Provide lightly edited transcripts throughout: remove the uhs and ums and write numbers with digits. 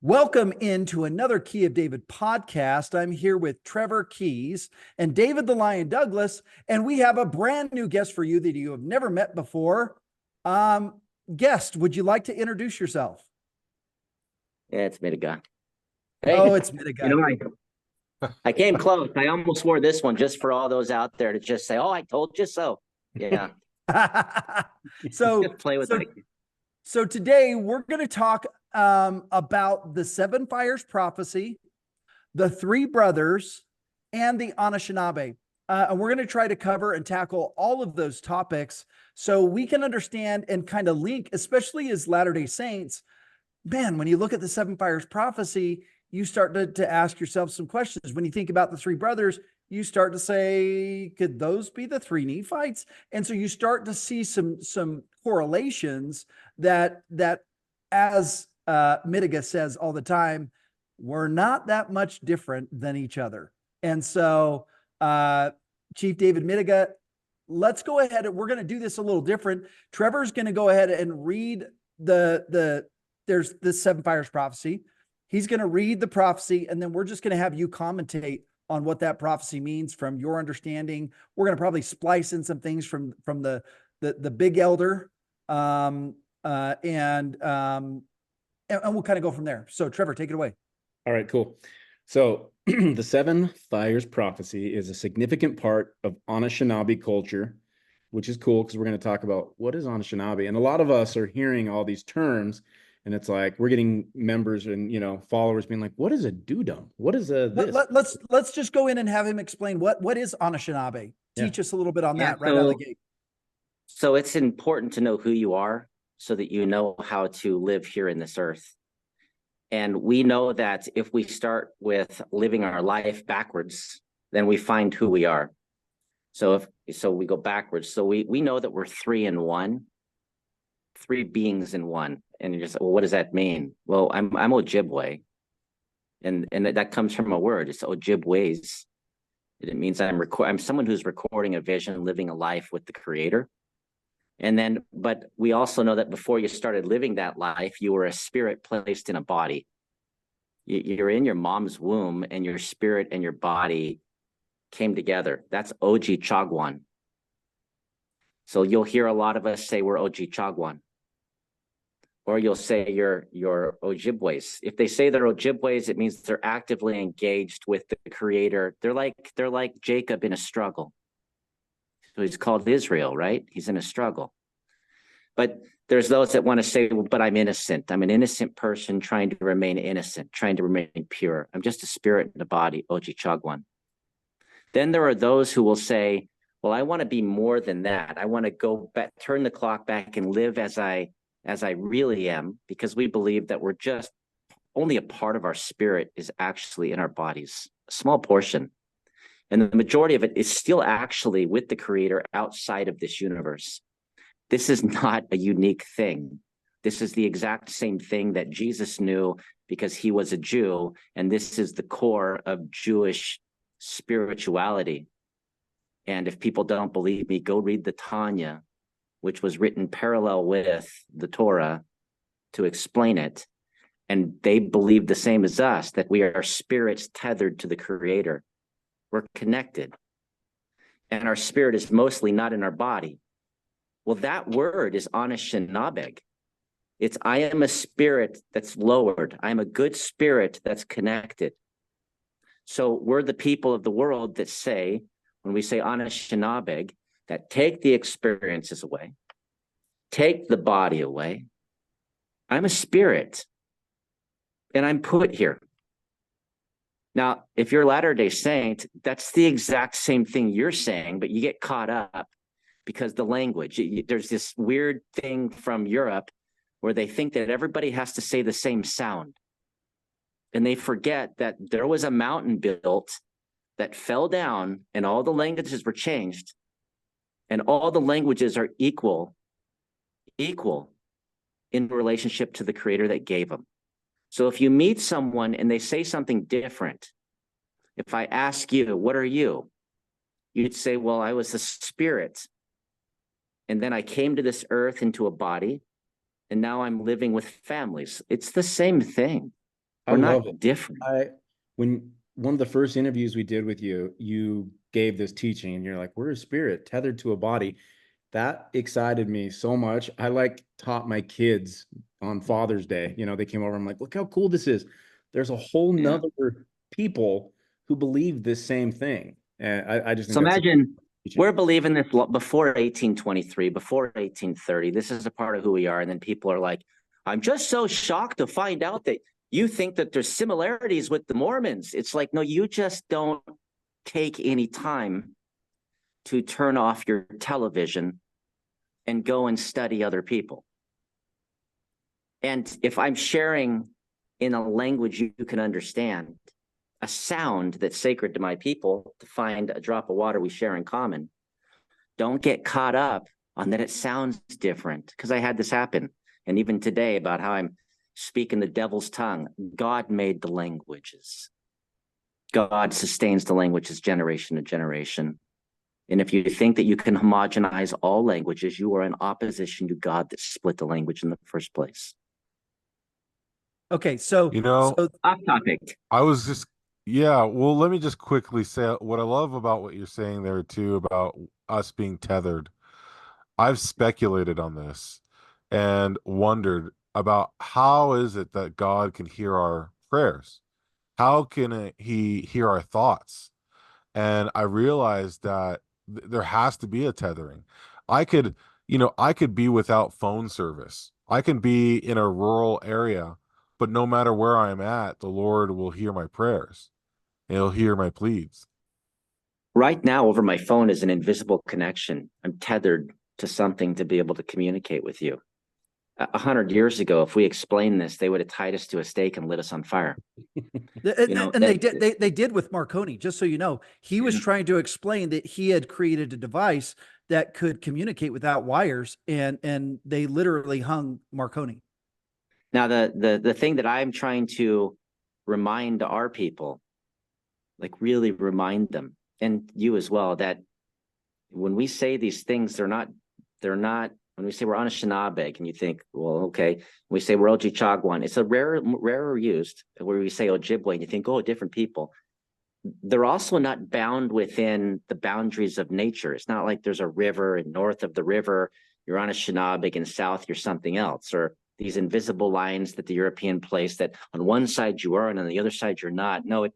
Welcome into another Key of David podcast. I'm here with Trevor Keys and David the Lion Douglas, and we have a brand new guest for you that you have never met before. Guest, would you like to introduce yourself? Yeah, it's Midiga. Hey, Oh, it's Midiga. I came close. I almost wore this one just for all those out there to just say, "Oh, I told you so." Yeah. so, Just play with so, it. so today we're going to talk about the seven fires prophecy, the three brothers, and the Anishinaabe. And we're going to try to cover and tackle all of those topics so we can understand and kind of link, especially as Latter-day Saints. Man, when you look at the seven fires prophecy, you start to ask yourself some questions. When you think about the three brothers, you start to say, could those be the three Nephites? And so you start to see some correlations that as Midiga says all the time, we're not that much different than each other. And so Chief David Midiga, let's go ahead. We're going to do this a little different. Trevor's going to go ahead and read there's the seven fires prophecy. He's going to read the prophecy, and then we're just going to have you commentate on what that prophecy means from your understanding. We're going to probably splice in some things from the big elder, and we'll kind of go from there. So Trevor, take it away. All right, cool. So the seven fires prophecy is a significant part of Anishinaabe culture, which is cool because we're going to talk about what is Anishinaabe. And a lot of us are hearing all these terms, and it's like we're getting members and followers being like, "What is a dudum? What is a this?" Let's just go in and have him explain what is Anishinaabe. Teach us a little bit on that right out of the gate. So it's important to know who you are so that you know how to live here in this earth. And we know that if we start with living our life backwards, then we find who we are. So we go backwards. So we know that we're three in one, three beings in one. And you're just, well, what does that mean? Well, I'm Ojibwe. And that comes from a word. It's Ojibways. It means I'm someone who's recording a vision, living a life with the Creator. But we also know that before you started living that life, you were a spirit placed in a body. You're in your mom's womb, and your spirit and your body came together. That's Oji Chagwan. So you'll hear a lot of us say we're Oji Chagwan. Or you'll say you're Ojibways. If they say they're Ojibways, it means they're actively engaged with the Creator. They're like Jacob in a struggle. So he's called Israel, right? He's in a struggle. But there's those that want to say, well, but I'm innocent. I'm an innocent person trying to remain innocent, trying to remain pure. I'm just a spirit in a body, Oji Chagwan. Then there are those who will say, well, I want to be more than that. I want to go back, turn the clock back and live as I really am, because we believe that we're just only a part of our spirit is actually in our bodies, a small portion. And the majority of it is still actually with the Creator outside of this universe. This is not a unique thing. This is the exact same thing that Jesus knew because he was a Jew. And this is the core of Jewish spirituality. And if people don't believe me, go read the Tanya, which was written parallel with the Torah, to explain it. And they believe the same as us, that we are spirits tethered to the Creator. We're connected. And our spirit is mostly not in our body. Well, that word is Anishinaabe. It's I am a spirit that's lowered. I'm a good spirit that's connected. So we're the people of the world that say, when we say Anishinaabe, that take the experiences away, take the body away. I'm a spirit, and I'm put here. Now, if you're Latter-day Saint, that's the exact same thing you're saying, but you get caught up because the language, there's this weird thing from Europe where they think that everybody has to say the same sound. And they forget that there was a mountain built that fell down and all the languages were changed. And all the languages are equal in relationship to the Creator that gave them. So if you meet someone and they say something different, if I ask you, what are you? You'd say, well, I was a spirit. And then I came to this earth into a body, and now I'm living with families. It's the same thing. We're love it. not different. When one of the first interviews we did with you, you gave this teaching and you're like, we're a spirit tethered to a body. That excited me so much. I taught my kids on Father's Day. They came over. I'm like, look how cool this is. There's a whole nother people who believe this same thing. And I just think So that's imagine we're believing this before 1823, before 1830. This is a part of who we are. And then people are like, I'm just so shocked to find out that you think that there's similarities with the Mormons. It's like, no, you just don't take any time to turn off your television and go and study other people. And if I'm sharing in a language you can understand, a sound that's sacred to my people, to find a drop of water we share in common, don't get caught up on that it sounds different, because I had this happen. And even today, about how I'm speaking the devil's tongue. God made the languages. God sustains the languages generation to generation. And if you think that you can homogenize all languages, you are in opposition to God that split the language in the first place. Okay, so off topic. I was just well, let me just quickly say what I love about what you're saying there too about us being tethered. I've speculated on this and wondered about how is it that God can hear our prayers? How can he hear our thoughts? And I realized that there has to be a tethering. I could be without phone service. I can be in a rural area, but no matter where I'm at, the Lord will hear my prayers. He'll hear my pleas. Right now, over my phone is an invisible connection. I'm tethered to something to be able to communicate with you. 100 years ago, if we explained this, they would have tied us to a stake and lit us on fire. They did with Marconi, just so you know. He was trying to explain that he had created a device that could communicate without wires, and they literally hung Marconi. Now, the thing that I'm trying to remind our people, like really remind them, and you as well, that when we say these things, they're not, when we say we're Anishinaabe, and you think, well, okay, when we say we're Ojibwe, it's a rarer used, where we say Ojibwe, and you think, oh, different people. They're also not bound within the boundaries of nature. It's not like there's a river, and north of the river, you're Anishinaabe, and south, you're something else, or these invisible lines that the European place that on one side you are, and on the other side you're not. No,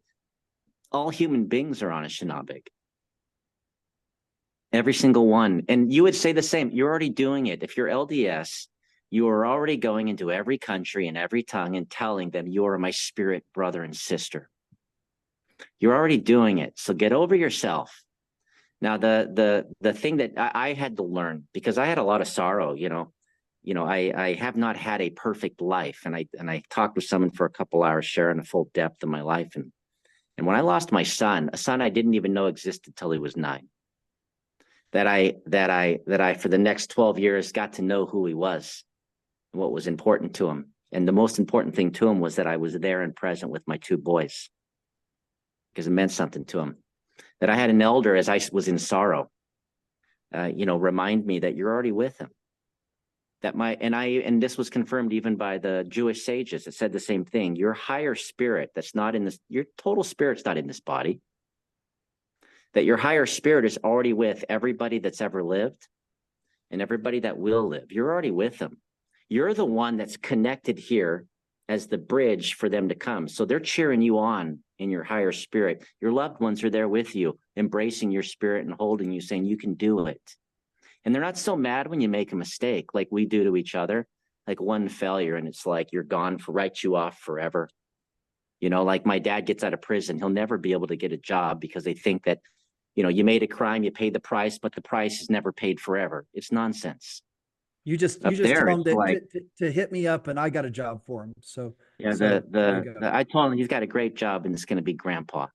all human beings are Anishinaabe. Every single one. And you would say the same. You're already doing it. If you're LDS, you are already going into every country and every tongue and telling them you are my spirit brother and sister. You're already doing it. So get over yourself. Now, the thing that I had to learn, because I had a lot of sorrow, I have not had a perfect life. And I talked with someone for a couple hours, sharing the full depth of my life. And when I lost my son, a son I didn't even know existed till he was 9. That I for the next 12 years got to know who he was and what was important to him. And the most important thing to him was that I was there and present with my 2 boys, because it meant something to him. That I had an elder, as I was in sorrow, remind me that you're already with him. And this was confirmed even by the Jewish sages. It said the same thing. Your higher spirit that's not in this, your total spirit's not in this body. That your higher spirit is already with everybody that's ever lived and everybody that will live. You're already with them. You're the one that's connected here as the bridge for them to come. So they're cheering you on in your higher spirit. Your loved ones are there with you, embracing your spirit and holding you, saying you can do it. And they're not so mad when you make a mistake like we do to each other, like one failure, and it's like you're gone, write you off forever. Like my dad gets out of prison, he'll never be able to get a job because they think that, you made a crime, you paid the price, but the price is never paid forever. It's nonsense. You just tell him to hit me up, and I got a job for him. So yeah, I told him he's got a great job, and it's going to be grandpa.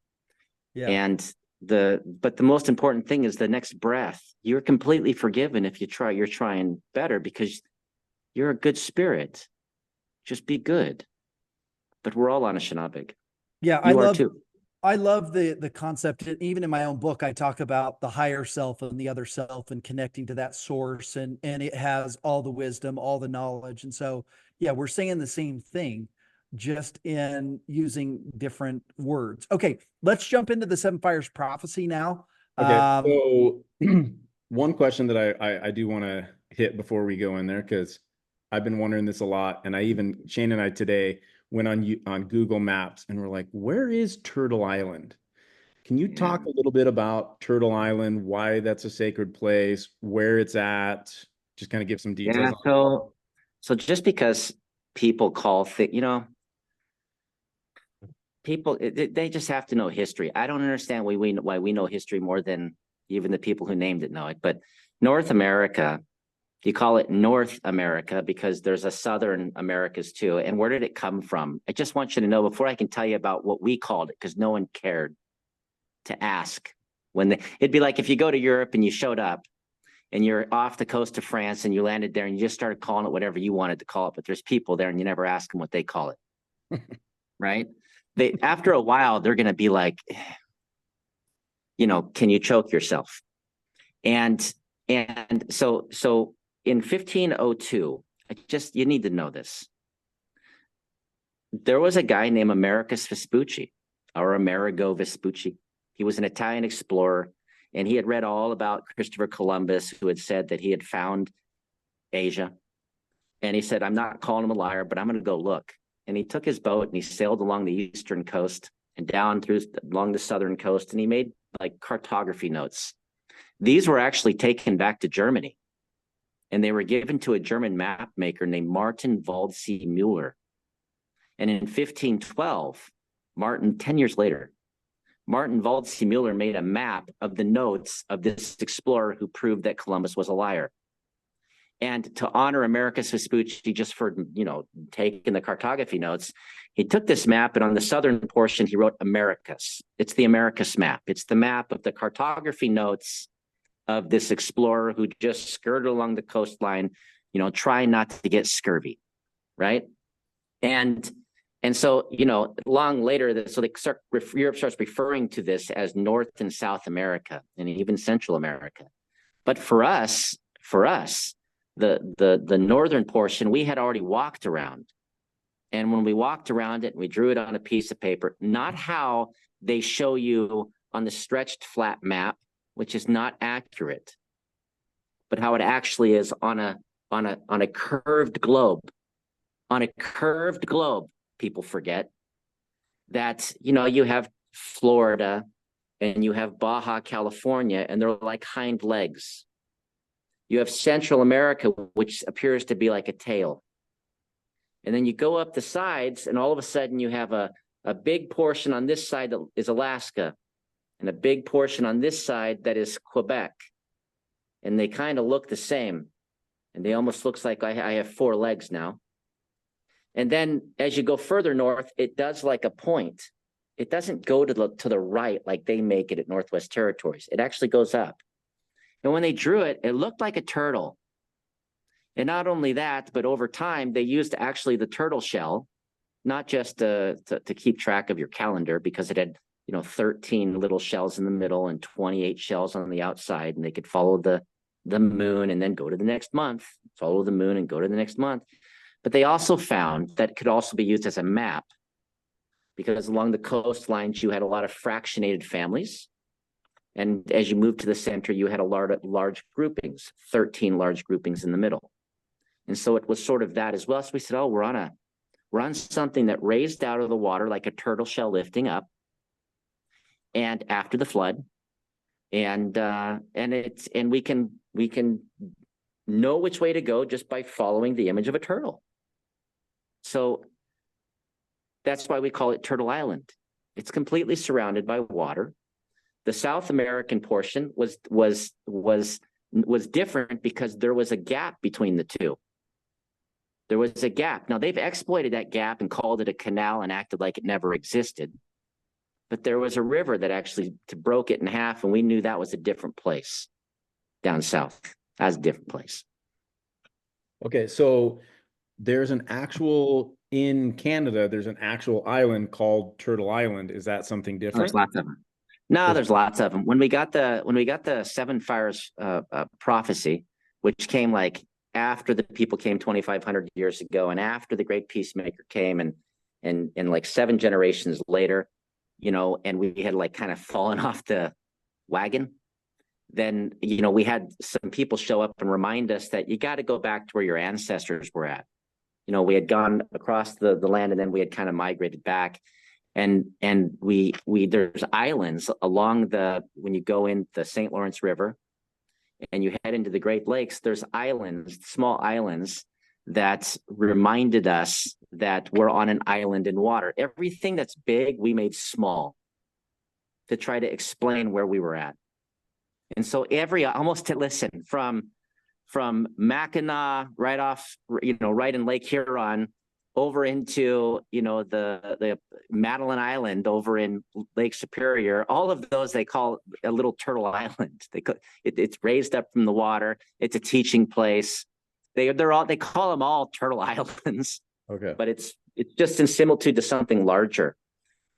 Yeah. And but the most important thing is the next breath. You're completely forgiven if you're trying better, because you're a good spirit. Just be good. But we're all Anishinaabe. Yeah, I love the concept. Even in my own book, I talk about the higher self and the other self and connecting to that source, and it has all the wisdom, all the knowledge. And so, yeah, we're saying the same thing, just in using different words. Okay, let's jump into the seven fires prophecy now. Okay, so one question that I do want to hit before we go in there, because I've been wondering this a lot, and Shane and I today went on Google Maps and we're like, where is Turtle Island? Can you talk a little bit about Turtle Island, why that's a sacred place, where it's at? Just kind of give some details. Yeah, so just because people call people, they just have to know history. I don't understand why we know history more than even the people who named it know it. But North America, you call it North America because there's a Southern Americas too. And where did it come from? I just want you to know before I can tell you about what we called it, because no one cared to ask. It'd be like if you go to Europe and you showed up and you're off the coast of France and you landed there and you just started calling it whatever you wanted to call it, but there's people there and you never ask them what they call it, right? After a while, they're going to be like, can you choke yourself? And so in 1502, you need to know this. There was a guy named Americus Vespucci, or Amerigo Vespucci. He was an Italian explorer, and he had read all about Christopher Columbus, who had said that he had found Asia. And he said, I'm not calling him a liar, but I'm going to go look. And he took his boat and he sailed along the eastern coast and down along the southern coast, and he made like cartography notes. These were actually taken back to Germany, and they were given to a German map maker named Martin Waldseemüller. And in 1512, 10 years later, Martin Waldseemüller made a map of the notes of this explorer who proved that Columbus was a liar. And to honor Americus Vespucci, just for, taking the cartography notes, he took this map, and on the southern portion, he wrote Americus. It's the Americus map. It's the map of the cartography notes of this explorer who just skirted along the coastline, trying not to get scurvy, right? And so, long later, Europe starts referring to this as North and South America, and even Central America. But for us, the northern portion, we had already walked around. And when we walked around it, we drew it on a piece of paper, not how they show you on the stretched flat map, which is not accurate, but how it actually is on a curved globe. On a curved globe, people forget that, you have Florida and you have Baja California, and they're like hind legs. You have Central America, which appears to be like a tail. And then you go up the sides, and all of a sudden you have a big portion on this side that is Alaska, and a big portion on this side that is Quebec. And they kind of look the same. And they almost looks like I have four legs now. And then as you go further north, it does like a point. It doesn't go to the right like they make it at Northwest Territories. It actually goes up. And when they drew it, it looked like a turtle. And not only that, but over time, they used actually the turtle shell, not just to keep track of your calendar, because it had 13 little shells in the middle and 28 shells on the outside, and they could follow the moon and then go to the next month, follow the moon and go to the next month. But they also found that it could also be used as a map, because along the coastlines, you had a lot of fractionated families. And as you moved to the center, you had a large groupings, 13 large groupings in the middle. And so it was sort of that as well. So we said, we're on something that raised out of the water like a turtle shell lifting up, and after the flood, and we can know which way to go just by following the image of a turtle. So that's why we call it Turtle Island. It's completely surrounded by water. The South American portion was different because there was a gap between the two. There was a gap. Now they've exploited that gap and called it a canal and acted like it never existed. But there was a river that actually broke it in half, and we knew that was a different place down south. That's a different place. Okay, so there's in Canada, there's an actual island called Turtle Island. Is that something different? There's lots of them. No, there's lots of them. When we got the Seven Fires prophecy, which came like after the people came 2,500 years ago, and after the Great Peacemaker came, and and like 7 generations later, you know, and we had like kind of fallen off the wagon, then, you know, we had some people show up and remind us that you got to go back to where your ancestors were at. You know, we had gone across the land, and then we had kind of migrated back. And we there's islands along when you go in the St. Lawrence River and you head into the Great Lakes, there's islands, small islands that reminded us that we're on an island in water. Everything that's big, we made small to try to explain where we were at. And so from Mackinac right off, you know, right in Lake Huron over into, you know, the Madeline Island over in Lake Superior, all of those they call a little turtle island. It's raised up from the water. It's a teaching place. They call them all turtle islands. Okay. But it's just in similitude to something larger.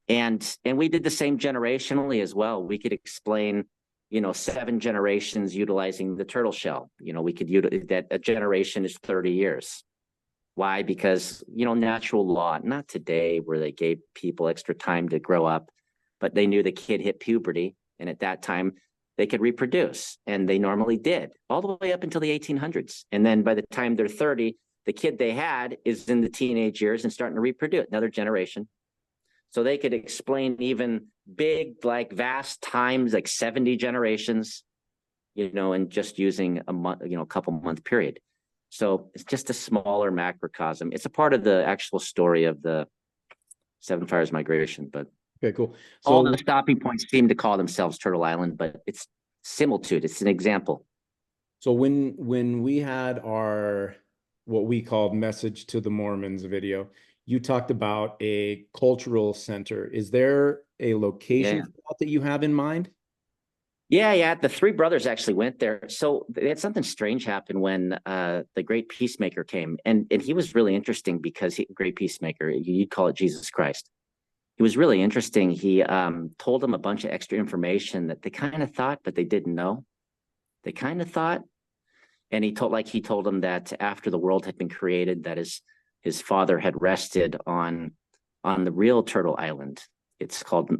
And we did the same generationally as well. We could explain, you know, 7 generations utilizing the turtle shell. You know, we could utilize that a generation is 30 years. Why? Because, you know, natural law, not today where they gave people extra time to grow up, but they knew the kid hit puberty. And at that time, they could reproduce. And they normally did all the way up until the 1800s. And then by the time they're 30, the kid they had is in the teenage years and starting to reproduce, another generation. So they could explain even big, like vast times, like 70 generations, you know, and just using a month, you know, a couple month period. So it's just a smaller macrocosm. It's a part of the actual story of the 7 Fires migration, but Okay, cool. So all the stopping points seem to call themselves Turtle Island, but it's similitude. It's an example. So when we had our what we called Message to the Mormons video, you talked about a cultural center. Is there a location that you have in mind? Yeah. The 3 brothers actually went there. So they had something strange happen when the great peacemaker came. And he was really interesting because great peacemaker, you'd call it Jesus Christ. He was really interesting. He told them a bunch of extra information that they kind of thought, but they didn't know. They kind of thought. And he told them that after the world had been created, that his father had rested on the real Turtle Island. It's called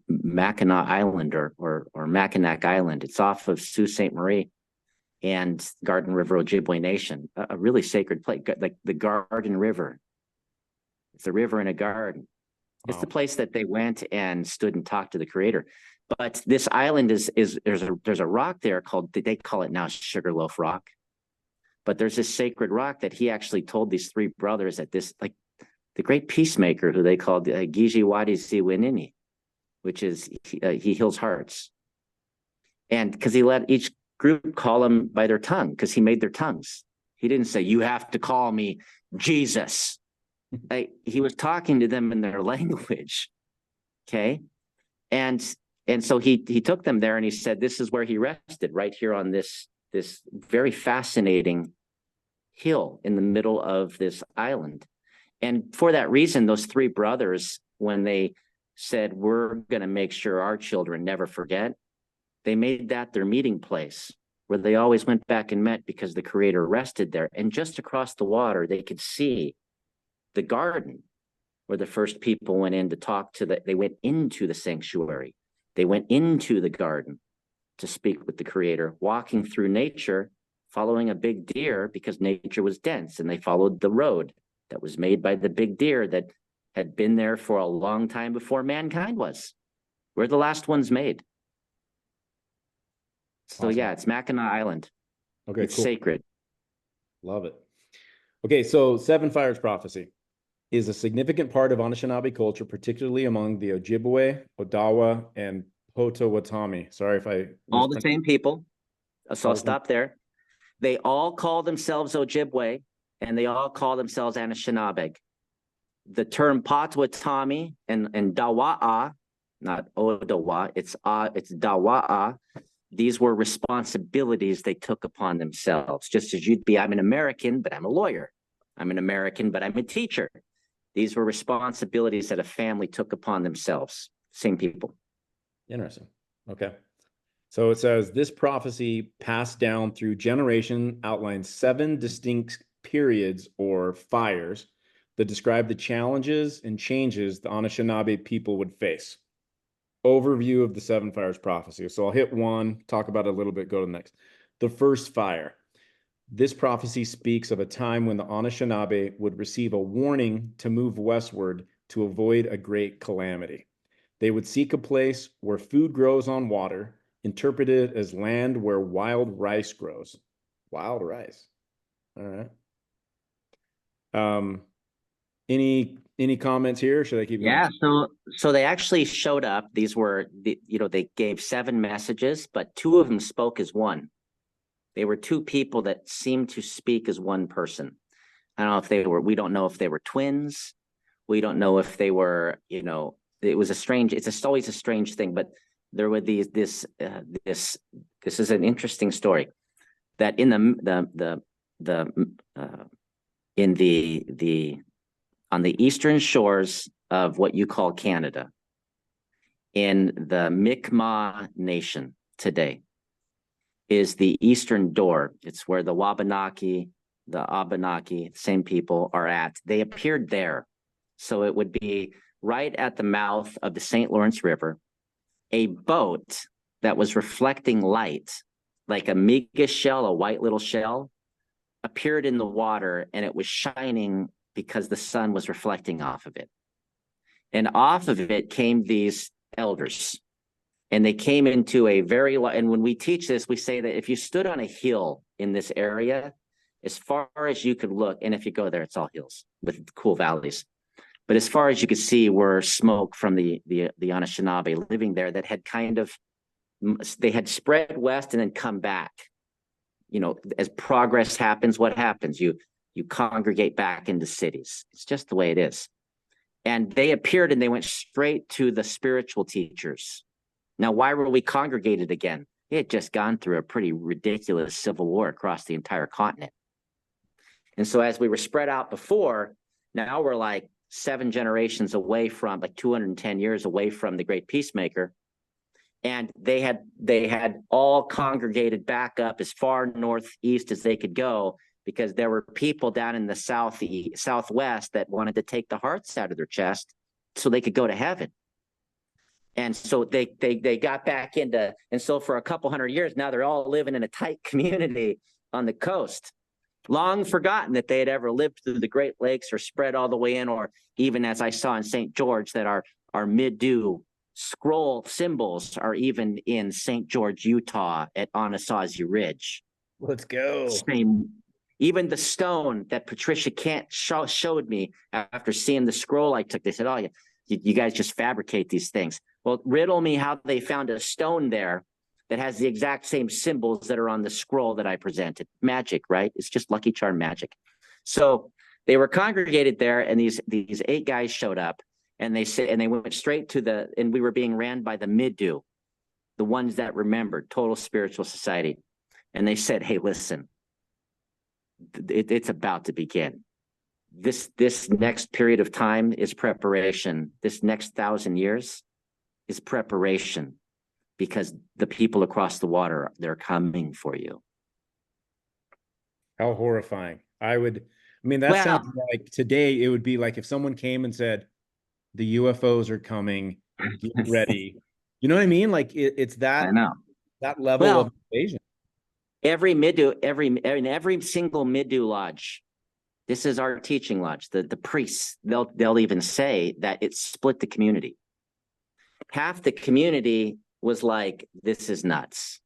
Mackinac Island or Mackinac Island. It's off of Sault Ste. Marie and Garden River Ojibwe Nation, a really sacred place, like the Garden River. It's a river in a garden. Wow. It's the place that they went and stood and talked to the Creator. But this island there's a rock there called, they call it now Sugarloaf Rock. But there's this sacred rock that he actually told these 3 brothers that this, like, the great peacemaker, who they called Giji Wadi Siwinini, which is he heals hearts. And because he let each group call him by their tongue, because he made their tongues. He didn't say, you have to call me Jesus. He was talking to them in their language. Okay. And so he took them there and he said, this is where he rested, right here on this very fascinating hill in the middle of this island. And for that reason, those 3 brothers, when they said, we're going to make sure our children never forget, they made that their meeting place where they always went back and met, because the Creator rested there. And just across the water, they could see the garden where the first people went in to talk to they went into the sanctuary. They went into the garden to speak with the Creator, walking through nature, following a big deer because nature was dense, and they followed the road that was made by the big deer that had been there for a long time before mankind was. We're the last ones made. So awesome. Yeah, it's Mackinac Island. Okay, it's cool. Sacred. Love it. Okay, so 7 Fires prophecy is a significant part of Anishinaabe culture, particularly among the Ojibwe, Odawa, and Potawatomi. Sorry if I all the same people. So I'll stop there. They all call themselves Ojibwe, and they all call themselves Anishinaabe. The term Potawatomi and Dawa'a, not Odawa, it's Dawa'a. These were responsibilities they took upon themselves. Just as you'd be, I'm an American, but I'm a lawyer. I'm an American, but I'm a teacher. These were responsibilities that a family took upon themselves. Same people. Interesting. Okay. So it says, this prophecy passed down through generation outlines 7 distinct periods or fires that describe the challenges and changes the Anishinaabe people would face. Overview of the seven fires prophecy. So I'll hit one, talk about it a little bit, go to the next. The first fire. This prophecy speaks of a time when the Anishinaabe would receive a warning to move westward to avoid a great calamity. They would seek a place where food grows on water, interpreted as land where wild rice grows. Wild rice. All right. Any comments here? Should I keep going? Yeah, so they actually showed up. These were they gave 7 messages, but 2 of them spoke as one. They were 2 people that seemed to speak as one person. I don't know if we don't know if they were twins. We don't know if they were, it was it's always a strange thing, but there were this is an interesting story that in on the eastern shores of what you call Canada, in the Mi'kmaq Nation today, is the eastern door. It's where the Wabanaki, the Abenaki, same people are at. They appeared there. So it would be right at the mouth of the St. Lawrence River, a boat that was reflecting light, like a miga shell, a white little shell, appeared in the water, and it was shining because the sun was reflecting off of it. And off of it came these elders. And they came into a and when we teach this, we say that if you stood on a hill in this area, as far as you could look, and if you go there, it's all hills with cool valleys. But as far as you could see were smoke from the Anishinaabe living there that had they had spread west and then come back. As progress happens, what happens? You congregate back into cities. It's just the way it is. And they appeared and they went straight to the spiritual teachers. Now, why were we congregated again? It had just gone through a pretty ridiculous civil war across the entire continent. And so as we were spread out before, now we're like 7 generations away from, like 210 years away from the great peacemaker. And they had all congregated back up as far northeast as they could go, because there were people down in the southwest that wanted to take the hearts out of their chest so they could go to heaven. And so they got back into, and so for a couple hundred years now, they're all living in a tight community on the coast, long forgotten that they had ever lived through the Great Lakes or spread all the way in, or even as I saw in St. George, that our Midu scroll symbols are even in St. George, Utah at Anasazi Ridge. Let's go. Same. Even the stone that Patricia Kent showed me after seeing the scroll I took, they said, oh, you guys just fabricate these things. Well, riddle me how they found a stone there that has the exact same symbols that are on the scroll that I presented. Magic, right? It's just Lucky Charm magic. So they were congregated there, and these 8 guys showed up, and they went straight to and we were being ran by the Midu, the ones that remembered, Total Spiritual Society. And they said, hey, listen, it's about to begin. This next period of time is preparation. This next 1,000 years is preparation, because the people across the water, they're coming for you. How horrifying. That sounds like today it would be like if someone came and said, the UFOs are coming, get ready. You know what I mean? Like it's that, I know. That level of invasion. Every single Midu lodge, this is our teaching lodge, the priests, they'll even say that it split the community. Half the community was like, this is nuts.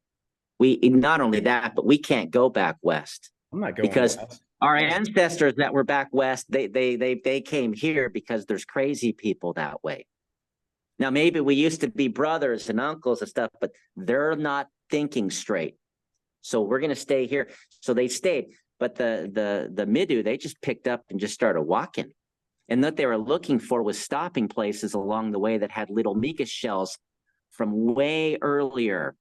Not only that, but we can't go back west. I'm not going because west. Our ancestors that were back west, they came here because there's crazy people that way. Now, maybe we used to be brothers and uncles and stuff, but they're not thinking straight. So we're going to stay here. So they stayed. But the Midu, they just picked up and just started walking. And what they were looking for was stopping places along the way that had little mica shells from way earlier,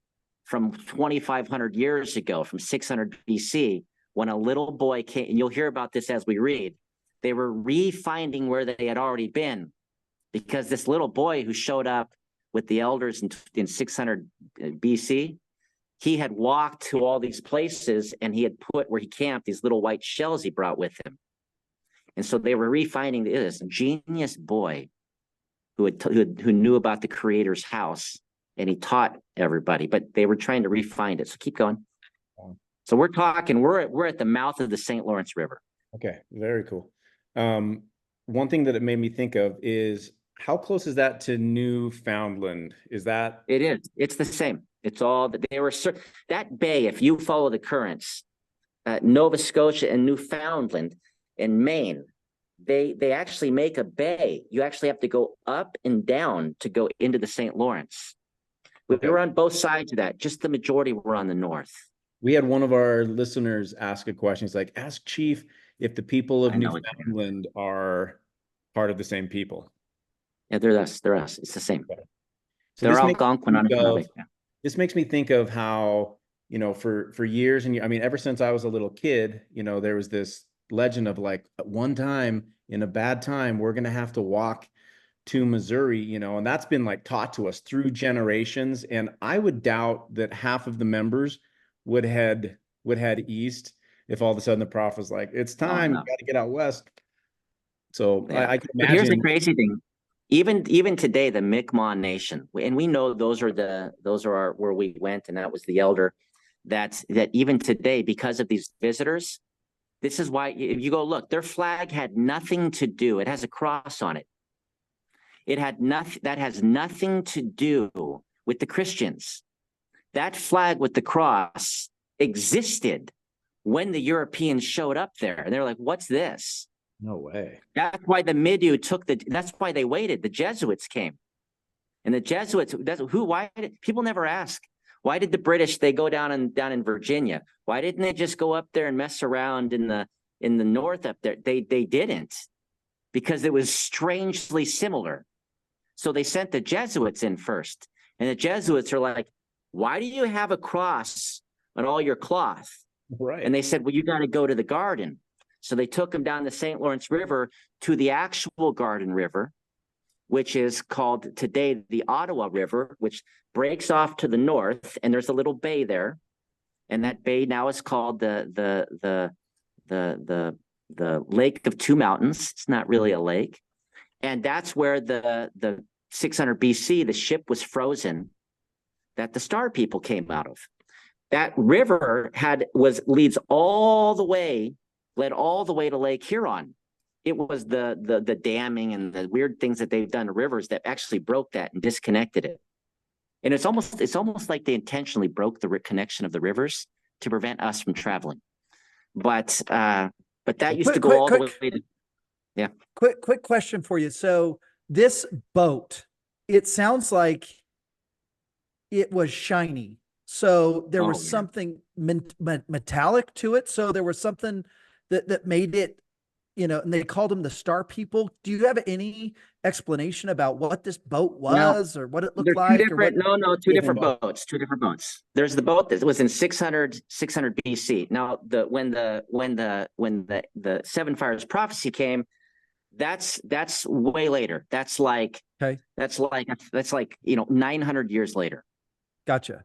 from 2,500 years ago, from 600 BC, when a little boy came, and you'll hear about this as we read. They were re-finding where they had already been, because this little boy who showed up with the elders in 600 BC, he had walked to all these places, and he had put where he camped these little white shells he brought with him. And so they were refinding this genius boy who knew about the Creator's house, and he taught everybody, but they were trying to refine it. So keep going. So we're at the mouth of the St. Lawrence River. Okay, very cool. One thing that it made me think of is, how close is that to Newfoundland? Is that? It is. It's the same. It's all that they were. That bay, if you follow the currents, Nova Scotia and Newfoundland and Maine, they actually make a bay. You actually have to go up and down to go into the St. Lawrence. We were on both sides of that. Just the majority were on the north. We had one of our listeners ask a question. It's like, ask Chief if the people of Newfoundland are part of the same people. Yeah, they're us. They're us. It's the same. Okay. So they're Algonquin on it. This makes me think of how, for years, and I mean, ever since I was a little kid, there was this legend of like, at one time in a bad time, we're going to have to walk to Missouri, and that's been like taught to us through generations. And I would doubt that half of the members would head east if all of a sudden the prophet was like, it's time, you got to get out west. So yeah. I can imagine. But here's the crazy thing. Even today, the Mi'kmaq Nation, and we know those are where we went, and that was the elder. That even today, because of these visitors, this is why if you go look, their flag had nothing to do. It has a cross on it. It had nothing. That has nothing to do with the Christians. That flag with the cross existed when the Europeans showed up there, and they're like, "What's this?" No way. That's why the Midu that's why they waited. The Jesuits came. And the Jesuits, people never ask, why did the British, they go down in Virginia? Why didn't they just go up there and mess around in the north up there? They didn't, because it was strangely similar. So they sent the Jesuits in first. And the Jesuits are like, why do you have a cross on all your cloth? Right. And they said, well, you got to go to the garden. So they took him down the St. Lawrence River to the actual Garden River, which is called today the Ottawa River, which breaks off to the north, and there's a little bay there, and that bay now is called the Lake of Two Mountains. It's not really a lake, and that's where the 600 BC the ship was frozen that the Star People came out of. That river led all the way to Lake Huron. It was the damming and the weird things that they've done to rivers that actually broke that and disconnected it. And it's almost like they intentionally broke the connection of the rivers to prevent us from traveling. But that used to go all the way to, yeah. Quick question for you. So this boat, it sounds like it was shiny. So there was something metallic to it. So there was something that made it, and they called them the Star People. Do you have any explanation about what this boat was or what it looked like? Two different boats. There's the boat that was in 600 BC. Now, when the Seven Fires prophecy came, that's way later. That's like 900 years later. Gotcha.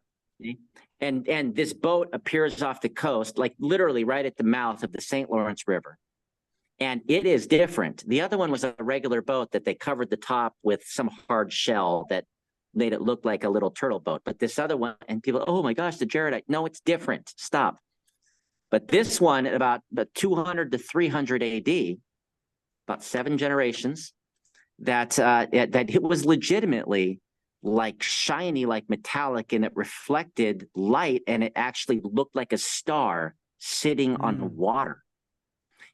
And this boat appears off the coast, like literally right at the mouth of the St. Lawrence River. And it is different. The other one was a regular boat that they covered the top with some hard shell that made it look like a little turtle boat. But this other one, and people, oh my gosh, the Jaredite. No, it's different. Stop. But this one, at about 200 to 300 AD, about 7 generations, that it was legitimately like shiny, like metallic, and it reflected light, and it actually looked like a star sitting on water.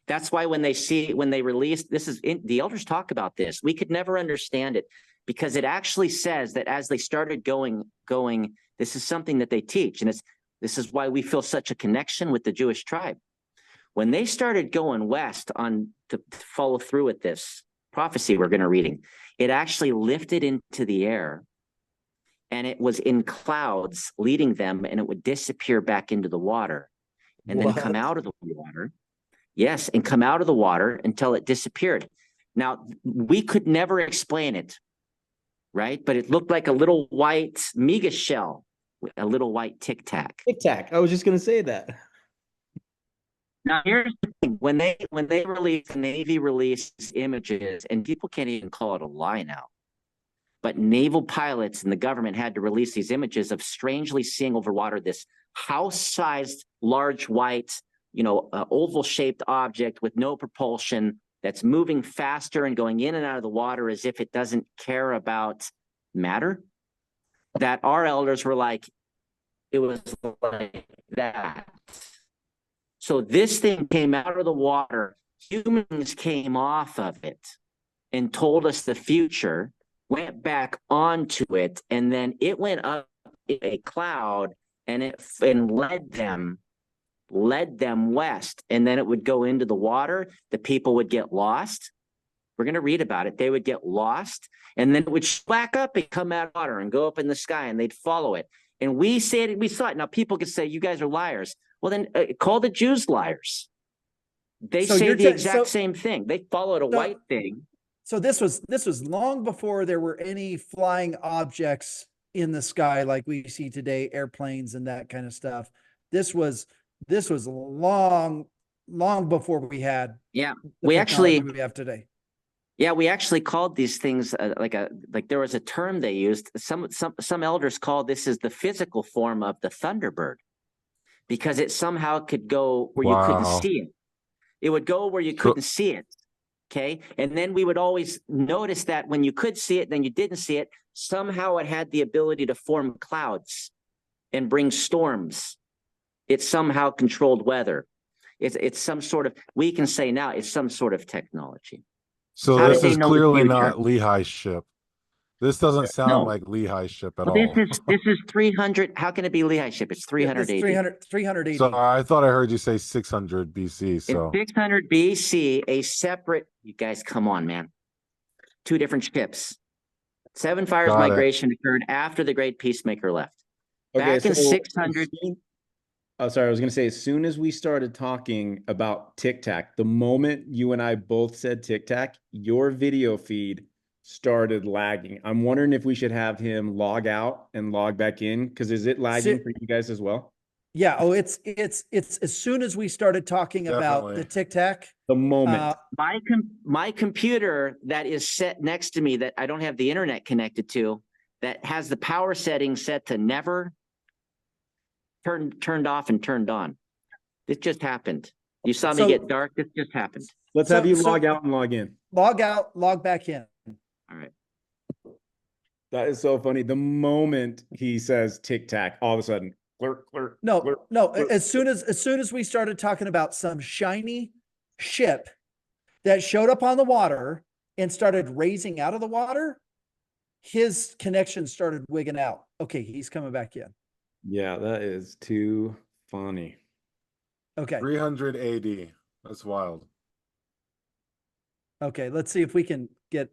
That's why when they released, the elders talk about this. We could never understand it, because it actually says that as they started going, this is something that they teach. And this is why we feel such a connection with the Jewish tribe. When they started going west to follow through with this prophecy we're going to reading, it actually lifted into the air, and it was in clouds leading them, and it would disappear back into the water and then come out of the water. Yes, and come out of the water until it disappeared. Now, we could never explain it, right? But it looked like a little white miga shell, a little white tic tac. Tic tac. I was just going to say that. Now here's the thing: when they release, the Navy releases images, and people can't even call it a lie now. But naval pilots and the government had to release these images of strangely seeing over water this house-sized, large white, oval-shaped object with no propulsion that's moving faster and going in and out of the water as if it doesn't care about matter. That our elders were like, it was like that. So this thing came out of the water. Humans came off of it and told us the future, went back onto it, and then it went up in a cloud and led them west. And then it would go into the water. The people would get lost. We're going to read about it. They would get lost, and then it would back up and come out of water and go up in the sky, and they'd follow it. And we saw it. Now people could say, you guys are liars. Well, then call the Jews liars. They say the exact same thing. They followed a white thing. So this was long before there were any flying objects in the sky like we see today, airplanes and that kind of stuff. This was long before we had we have today. Yeah, we actually called these things like there was a term they used. Some elders called this as the physical form of the Thunderbird, because it somehow could go where you couldn't see it. It would go where you couldn't see it. Okay. And then we would always notice that when you could see it, then you didn't see it. Somehow it had the ability to form clouds and bring storms. It somehow controlled weather. It's some sort of, we can say now it's some sort of technology. So this is clearly not Lehi's ship. This doesn't sound like Lehi's ship at all. This is 300. How can it be Lehi's ship? It's 300 AD. 300 AD. So I thought I heard you say 600 BC. So in 600 BC, a separate, you guys, come on, man. Two different ships. Seven Fires migration occurred after the Great Peacemaker left. Back in 600. Oh, sorry. I was going to say, as soon as we started talking about Tic Tac, the moment you and I both said Tic Tac, your video feed started lagging. I'm wondering if we should have him log out and log back in, because is it lagging for you guys as well? Yeah. Oh, it's as soon as we started talking about the Tic Tac, the moment my computer that is set next to me that I don't have the internet connected to, that has the power setting set to never turned off and turned on. This just happened. You saw me get dark. This just happened. Let's have you log out and log in. Log out, log back in. All right. That is so funny. The moment he says Tic Tac, all of a sudden, no. As soon as we started talking about some shiny ship that showed up on the water and started raising out of the water, his connection started wigging out. Okay, he's coming back in. Yeah, that is too funny. Okay. 300 AD. That's wild. Okay, let's see if we can get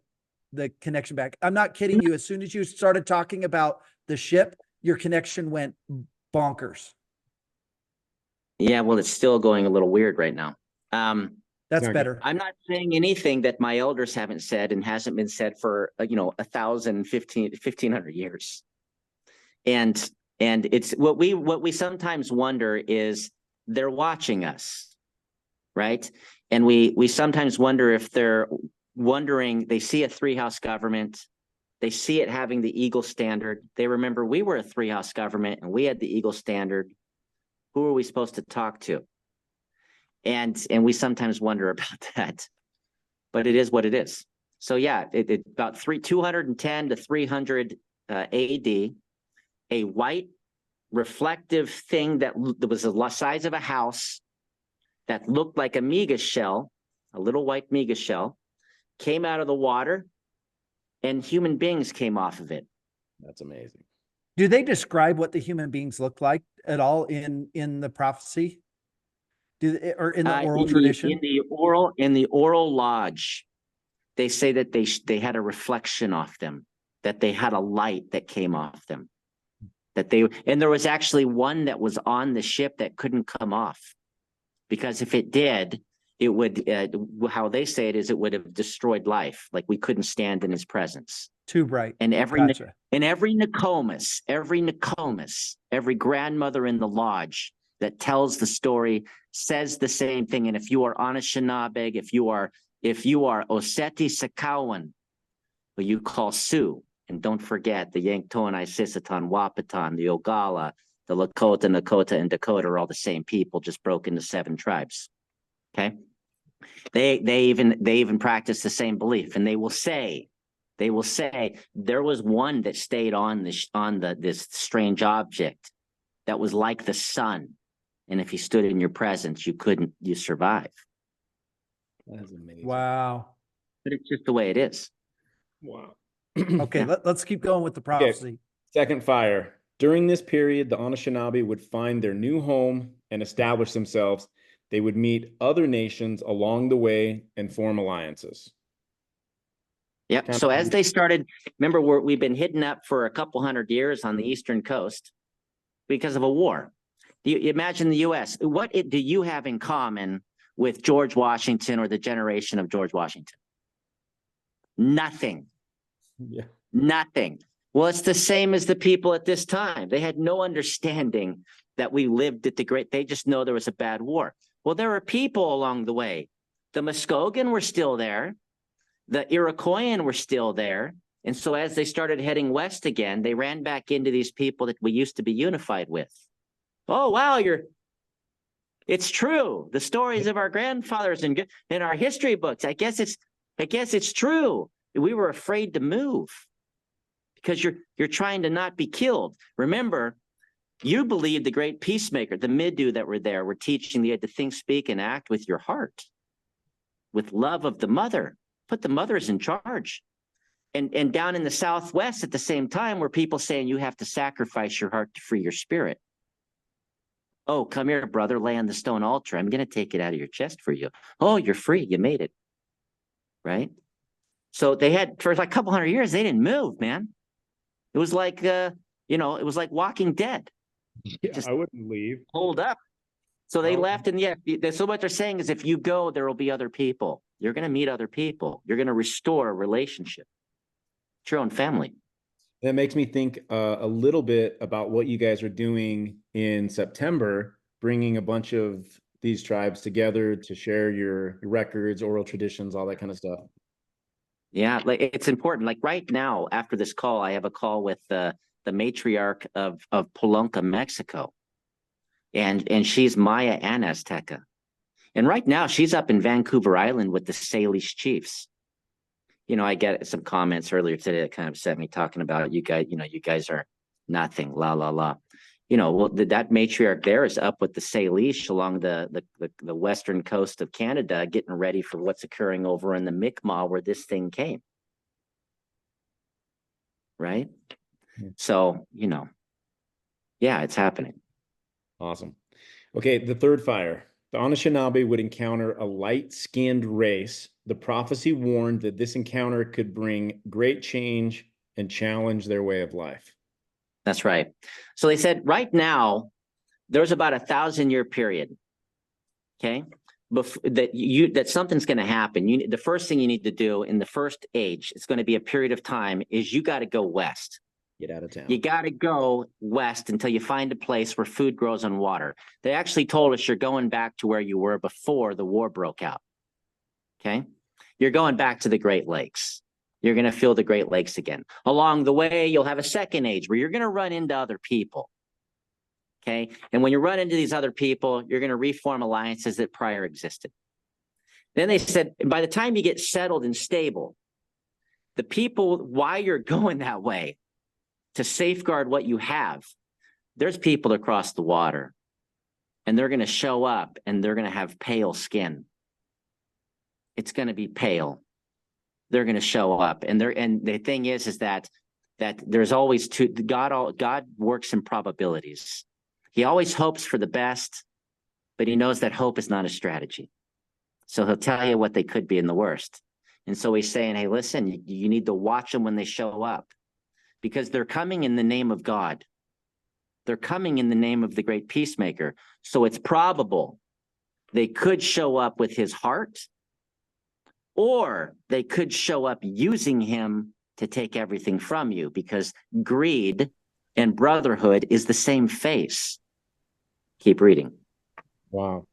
the connection back. I'm not kidding you. As soon as you started talking about the ship, your connection went bonkers. Yeah, well, it's still going a little weird right now. That's better. I'm not saying anything that my elders haven't said and hasn't been said for 1,500 years. And it's what we sometimes wonder is they're watching us, right? And we sometimes wonder if they're wondering, they see a three-house government, they see it having the eagle standard. They remember we were a three-house government and we had the eagle standard. Who are we supposed to talk to? And we sometimes wonder about that, but it is what it is. So yeah, about 210 to 300 AD, a white reflective thing that was the size of a house that looked like a miga shell, a little white miga shell, came out of the water, and human beings came off of it. That's amazing. Do they describe what the human beings look like at all in the prophecy? Or in the oral tradition? In the oral lodge, they say that they had a reflection off them, that they had a light that came off them, and there was actually one that was on the ship that couldn't come off, because if it did, it would, how they say it is, it would have destroyed life. Like we couldn't stand in his presence. Too bright. And every Nokomis, every grandmother in the lodge that tells the story, says the same thing. And if you are Anishinaabe, if you are Oseti Sakawan, who you call Sioux, and don't forget the Yanktonai, Sisseton, Wahpeton, the Oglala, the Lakota, Nakota, and Dakota are all the same people, just broke into 7 tribes. Okay, they even practice the same belief, and they will say there was one that stayed on this strange object that was like the sun, and if he stood in your presence, you survive. That's amazing. Wow. But it's just the way it is. Wow. Okay, let's keep going with the prophecy. Second fire. During this period, the Anishinaabe would find their new home and establish themselves. They would meet other nations along the way and form alliances. Yep. So as they started, remember, we've been hidden up for a couple hundred years on the eastern coast because of a war. You imagine the U.S. What do you have in common with George Washington or the generation of George Washington? Nothing. Yeah. Nothing. Well, it's the same as the people at this time. They had no understanding that we lived at the great. They just know there was a bad war. Well, there were people along the way. The Muskogean were still there. The Iroquoian were still there. And so as they started heading west again, they ran back into these people that we used to be unified with. Oh, wow, it's true. The stories of our grandfathers and in our history books, I guess it's true. We were afraid to move because you're trying to not be killed. Remember, you believe the great peacemaker, the Midu that were there, were teaching you to think, speak, and act with your heart, with love of the mother. Put the mothers in charge. And down in the Southwest at the same time were people saying you have to sacrifice your heart to free your spirit. Oh, come here, brother, lay on the stone altar. I'm going to take it out of your chest for you. Oh, you're free. You made it. Right? So they had, for like a couple hundred years, they didn't move, man. It was like, it was like Walking Dead. Yeah, just I wouldn't leave. Hold up. So they left, and so what they're saying is if you go, there will be other people. You're going to meet other people. You're going to restore a relationship. It's your own family. That makes me think a little bit about what you guys are doing in September, bringing a bunch of these tribes together to share your records, oral traditions, all that kind of stuff. Yeah, like it's important. Like right now, after this call, I have a call with the matriarch of Polonca, Mexico. And she's Maya and Azteca. And right now she's up in Vancouver Island with the Salish chiefs. I get some comments earlier today that kind of upset me talking about you guys are nothing, la, la, la. Well, that matriarch there is up with the Salish along the western coast of Canada, getting ready for what's occurring over in the Mi'kmaq where this thing came. Right? Yeah. So, yeah, it's happening. Awesome. Okay, the third fire. The Anishinaabe would encounter a light-skinned race. The prophecy warned that this encounter could bring great change and challenge their way of life. That's right. So they said right now, there's about 1,000-year period, okay, that something's going to happen. The first thing you need to do in the first age, it's going to be a period of time, is you got to go west. Get out of town. You got to go west until you find a place where food grows on water. They actually told us you're going back to where you were before the war broke out. Okay? You're going back to the Great Lakes. You're going to feel the Great Lakes again. Along the way, you'll have a second age where you're going to run into other people. Okay? And when you run into these other people, you're going to reform alliances that prior existed. Then they said, by the time you get settled and stable, the people, why you're going that way, to safeguard what you have, there's people across the water, and they're going to show up, and they're going to have pale skin. It's going to be pale. They're going to show up, and the thing is that there's always God works in probabilities. He always hopes for the best, but he knows that hope is not a strategy. So he'll tell you what they could be in the worst. And so he's saying, hey, listen, you need to watch them when they show up, because they're coming in the name of God. They're coming in the name of the great peacemaker. So it's probable they could show up with his heart, or they could show up using him to take everything from you, because greed and brotherhood is the same face. Keep reading. Wow.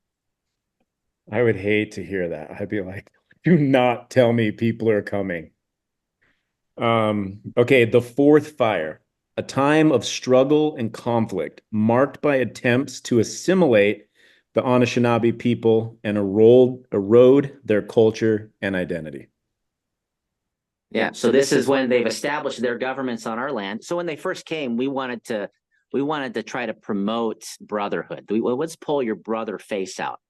I would hate to hear that. I'd be like, do not tell me people are coming. Okay, the fourth fire, a time of struggle and conflict marked by attempts to assimilate the Anishinaabe people and erode their culture and identity. Yeah. So this is when they've established their governments on our land. So when they first came, we wanted to try to promote brotherhood. Let's pull your brother face out.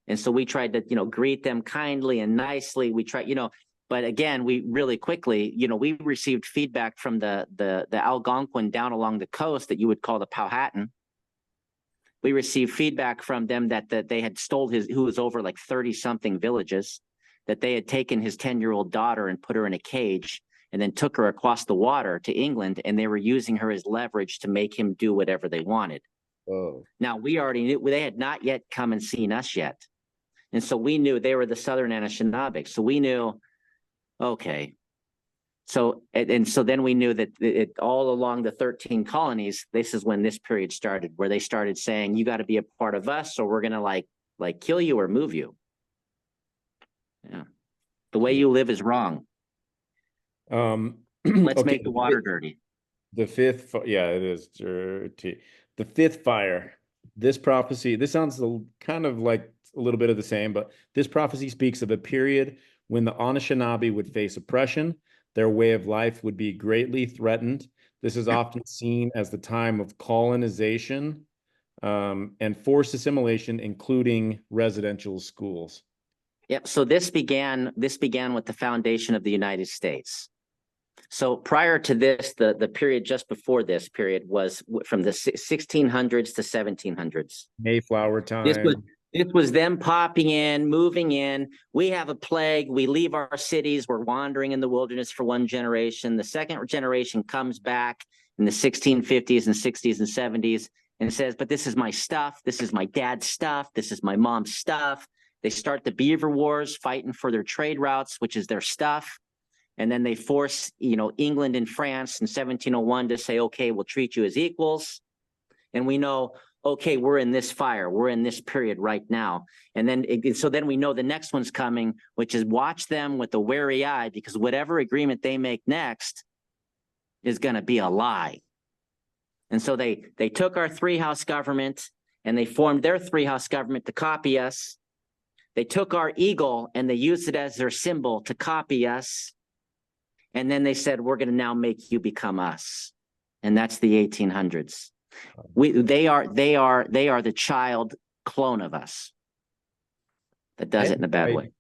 And so we tried to, greet them kindly and nicely. We tried, but again, we really quickly, we received feedback from the Algonquin down along the coast that you would call the Powhatan. We received feedback from them that they had stole who was over like 30 something villages, that they had taken his 10-year-old daughter and put her in a cage and then took her across the water to England. And they were using her as leverage to make him do whatever they wanted. Oh. Now we already knew they had not yet come and seen us yet. And so we knew they were the Southern Anishinaabe. So we knew, okay. So, and so then we knew that all along the 13 colonies, this is when this period started, where they started saying, you got to be a part of us or we're going to like kill you or move you. Yeah. The way you live is wrong. Let's make the water dirty. The fifth, yeah, it is dirty. The fifth fire. This prophecy, this sounds kind of like a little bit of the same, but this prophecy speaks of a period when the Anishinaabe would face oppression. Their way of life would be greatly threatened. This is often seen as the time of colonization and forced assimilation, including residential schools. Yep. So this began with the foundation of the United States. So prior to this, the period just before this period was from the 1600s to 1700s. Mayflower time. This was them popping in, moving in. We have a plague. We leave our cities. We're wandering in the wilderness for one generation. The second generation comes back in the 1650s and 60s and 70s and says, but this is my stuff. This is my dad's stuff. This is my mom's stuff. They start the Beaver Wars, fighting for their trade routes, which is their stuff. And then they force, England and France in 1701 to say, okay, we'll treat you as equals. And we know, okay, we're in this fire. We're in this period right now. And then, so then we know the next one's coming, which is watch them with a wary eye, because whatever agreement they make next is going to be a lie. And so they took our three-house government and they formed their three-house government to copy us. They took our eagle and they used it as their symbol to copy us. And then they said, we're going to now make you become us. And that's the 1800s. They are the child clone of us that does it in a bad way.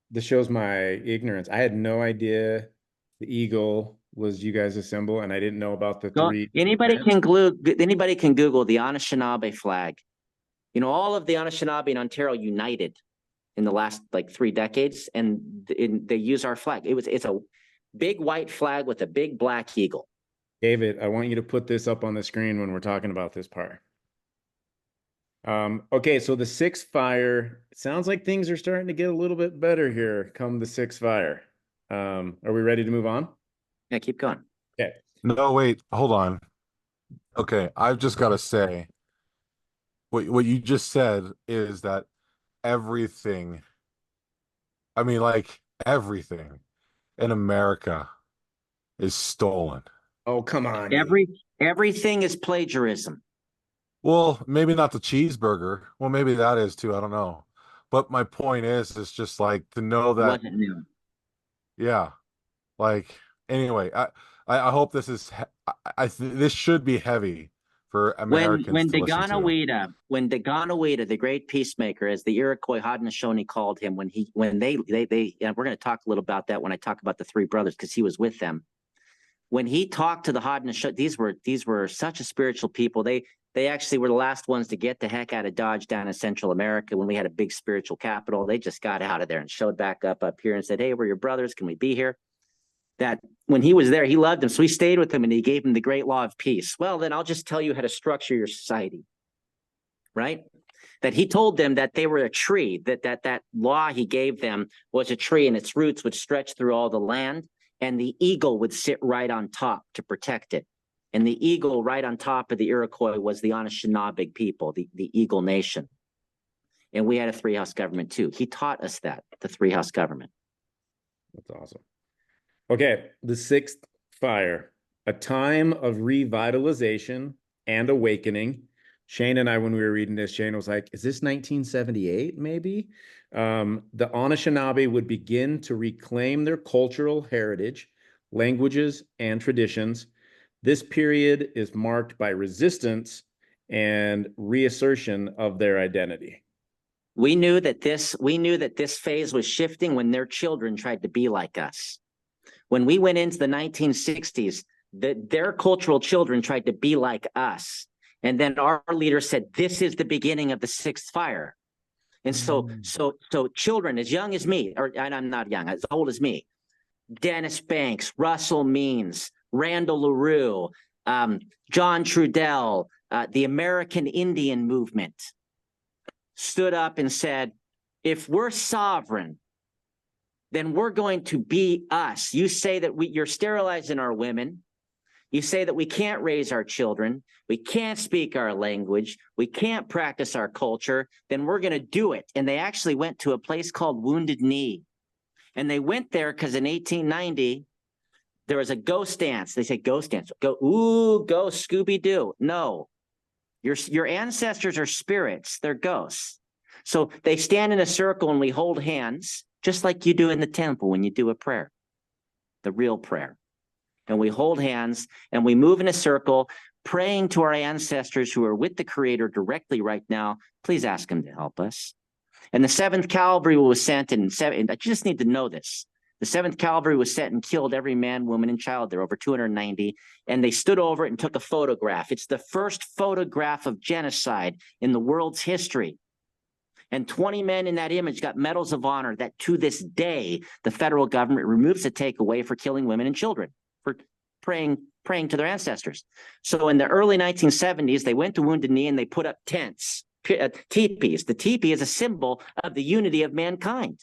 This shows my ignorance. I had no idea the eagle was you guys' symbol, and I didn't know about the three. Anybody can Google the Anishinaabe flag. All of the Anishinaabe in Ontario united in the last 3 decades, and they use our flag. It's a big white flag with a big black eagle. David, I want you to put this up on the screen when we're talking about this part. Okay, so the sixth fire, it sounds like things are starting to get a little bit better here come the sixth fire. Are we ready to move on? Yeah, keep going. Okay. No, wait, hold on. Okay, I've just got to say, what you just said is that everything, everything in America is stolen. Oh, come on. Everything is plagiarism. Well, maybe not the cheeseburger. Well, maybe that is too. I don't know. But my point is just to know that. Wasn't new. Yeah. Anyway, I hope this is, this should be heavy for Americans when to listen to. When Daganoweda, the great peacemaker, as the Iroquois Haudenosaunee called him, when they and we're going to talk a little about that when I talk about the three brothers, because he was with them. When he talked to the Haudenosaunee, these were such a spiritual people. They actually were the last ones to get the heck out of Dodge down in Central America when we had a big spiritual capital. They just got out of there and showed back up here and said, hey, we're your brothers. Can we be here? That when he was there, he loved them. So he stayed with them and he gave them the great law of peace. Well, then I'll just tell you how to structure your society, right? That he told them that they were a tree, that law he gave them was a tree and its roots would stretch through all the land and the eagle would sit right on top to protect it. And the eagle right on top of the Iroquois was the Anishinaabe people, the Eagle Nation. And we had a three-house government too. He taught us that, the three-house government. That's awesome. Okay, the sixth fire, a time of revitalization and awakening. Shane and I, when we were reading this, Shane was like, is this 1978 maybe? The Anishinaabe would begin to reclaim their cultural heritage, languages, and traditions. This period is marked by resistance and reassertion of their identity. We knew that this phase was shifting when their children tried to be like us. When we went into the 1960s, their cultural children tried to be like us. And then our leader said, this is the beginning of the sixth fire. And so children as young as me, and I'm not young, as old as me, Dennis Banks, Russell Means, Randall LaRue, John Trudell, the American Indian movement, stood up and said, if we're sovereign, then we're going to be us. You say that you're sterilizing our women. You say that we can't raise our children. We can't speak our language. We can't practice our culture. Then we're going to do it. And they actually went to a place called Wounded Knee. And they went there because in 1890, there was a ghost dance. They said ghost dance. Go, ooh, go Scooby-Doo. No, your ancestors are spirits. They're ghosts. So they stand in a circle and we hold hands, just like you do in the temple when you do a prayer, the real prayer. And we hold hands and we move in a circle, praying to our ancestors who are with the Creator directly right now. Please ask Him to help us. And the 7th Cavalry was sent in, I just need to know this. The 7th Cavalry was sent and killed every man, woman, and child there, over 290. And they stood over it and took a photograph. It's the first photograph of genocide in the world's history. And 20 men in that image got medals of honor that to this day, the federal government removes the takeaway for killing women and children, for praying to their ancestors. So in the early 1970s, they went to Wounded Knee and they put up tents, teepees. The teepee is a symbol of the unity of mankind.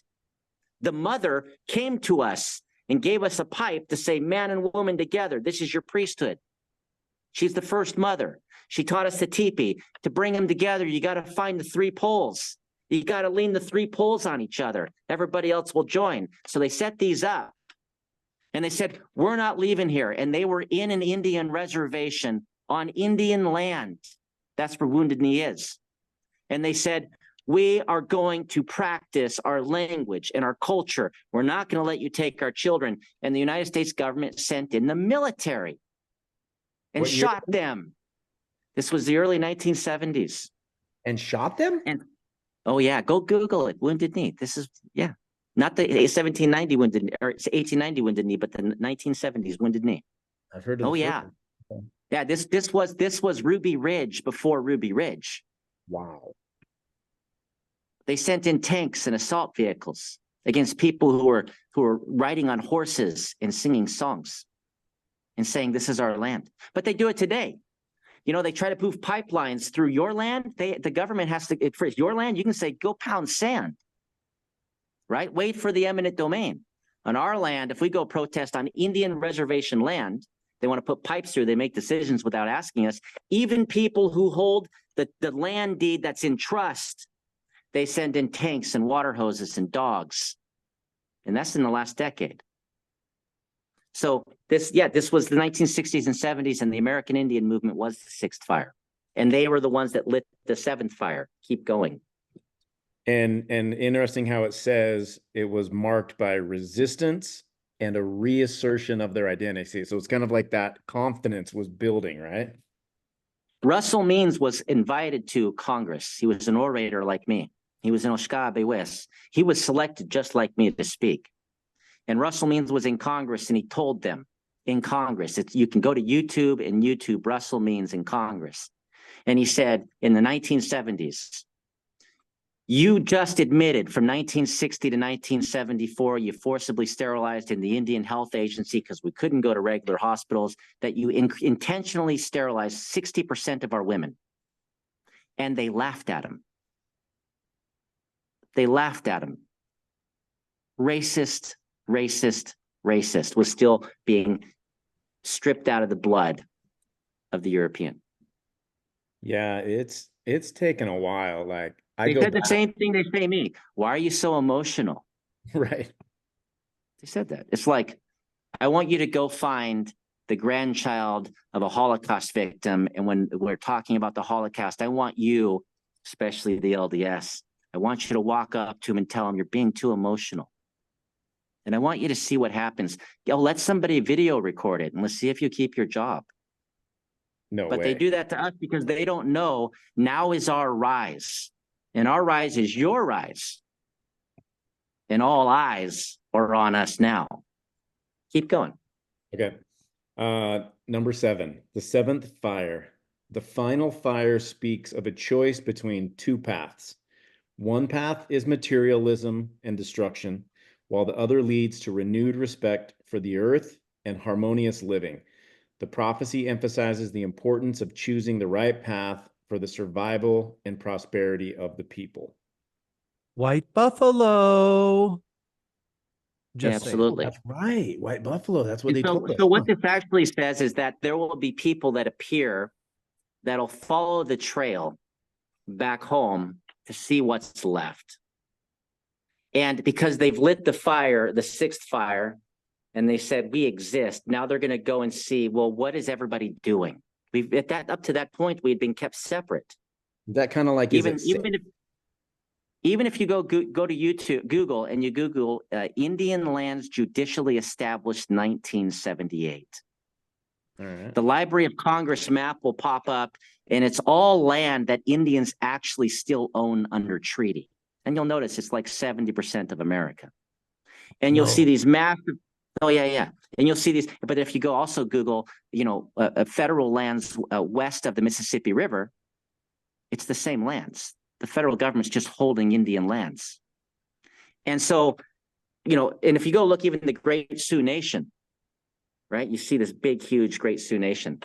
The mother came to us and gave us a pipe to say, man and woman together, this is your priesthood. She's the first mother. She taught us the teepee. To bring them together, you got to find the 3 poles. You got to lean the 3 poles on each other. Everybody else will join. So they set these up. And they said, we're not leaving here. And they were in an Indian reservation on Indian land. That's where Wounded Knee is. And they said, we are going to practice our language and our culture. We're not going to let you take our children. And the United States government sent in the military and shot them. This was the early 1970s. And shot them? And oh yeah, go Google it. Wounded Knee. This is, yeah, not the 1790 Wounded Knee or 1890 Wounded Knee, but the 1970s Wounded Knee. I've heard of. Oh yeah, yeah. This was Ruby Ridge before Ruby Ridge. Wow. They sent in tanks and assault vehicles against people who were riding on horses and singing songs and saying, this is our land. But they do it today. You know, they try to move pipelines through your land. The government has to, for your land, you can say, go pound sand, right? Wait for the eminent domain. On our land, if we go protest on Indian reservation land, they want to put pipes through, they make decisions without asking us. Even people who hold the land deed that's in trust, they send in tanks and water hoses and dogs. And that's in the last decade. So this was the 1960s and 70s, and the American Indian movement was the 6th fire. And they were the ones that lit the 7th fire. Keep going. And interesting how it says it was marked by resistance and a reassertion of their identity. So it's kind of like that confidence was building, right? Russell Means was invited to Congress. He was an orator like me. He was in Oshkosh West. He was selected just like me to speak. And Russell Means was in Congress, and he told them in Congress, you can go to YouTube and YouTube Russell Means in Congress. And he said, in the 1970s, you just admitted from 1960 to 1974, you forcibly sterilized in the Indian Health Agency because we couldn't go to regular hospitals, that you intentionally sterilized 60% of our women. And they laughed at him. They laughed at him. Racist was still being stripped out of the blood of the European. Yeah, it's taken a while. Like I They go said the back, same thing they say to me. Why are you so emotional? right? They said that. It's like, I want you to go find the grandchild of a Holocaust victim. And when we're talking about the Holocaust, I want you, especially the LDS, I want you to walk up to him and tell him you're being too emotional. And I want you to see what happens. Yo, let somebody video record it and let's see if you keep your job. No But way. they do that to us because they don't know now is our rise. And our rise is your rise. And all eyes are on us now. Keep going. Okay. Number 7, the 7th fire. The final fire speaks of a choice between two paths. One path is materialism and destruction, while the other leads to renewed respect for the earth and harmonious living. The prophecy emphasizes the importance of choosing the right path for the survival and prosperity of the people. White buffalo. Yeah, Just saying. absolutely. That's right. White buffalo. That's what And they told us. so what this actually says is that there will be people that appear that'll follow the trail back home to see what's left. And because they've lit the fire, the 6th fire, and they said, we exist, now they're going to go and see, well, what is everybody doing? We've up to that point, we had been kept separate. That kind of like Even if you go to YouTube, Google, and you Google Indian lands judicially established 1978. all right. The Library of Congress map will pop up, and it's all land that Indians actually still own under treaty. And you'll notice it's like 70% of America. And you'll see these massive, oh yeah. And you'll see these, but if you go also Google, federal lands west of the Mississippi River, it's the same lands. The federal government's just holding Indian lands. And so, and if you go look even the Great Sioux Nation, right? You see this big, huge Great Sioux Nation.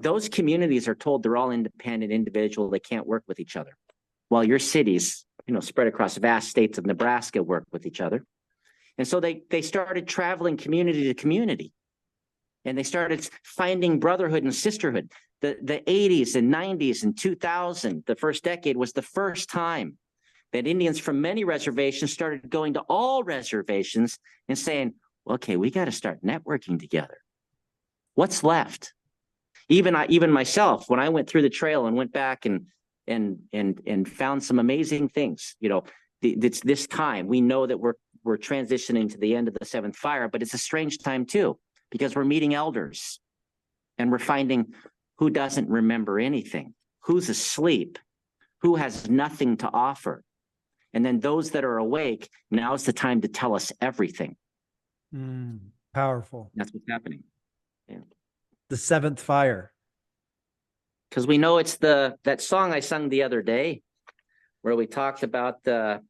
Those communities are told they're all independent, individual, they can't work with each other. While your cities, spread across vast states of Nebraska work with each other. And so they started traveling community to community. And they started finding brotherhood and sisterhood. The 80s and 90s and 2000, the first decade, was the first time that Indians from many reservations started going to all reservations and saying, okay, we got to start networking together. What's left? Even myself, when I went through the trail and went back and found some amazing things, it's this time we know that we're transitioning to the end of the 7th fire, but it's a strange time too, because we're meeting elders and we're finding who doesn't remember anything, who's asleep, who has nothing to offer. And then those that are awake, now's the time to tell us everything. Powerful. That's what's happening. Yeah. The 7th fire. Because we know it's that song I sung the other day where we talked about the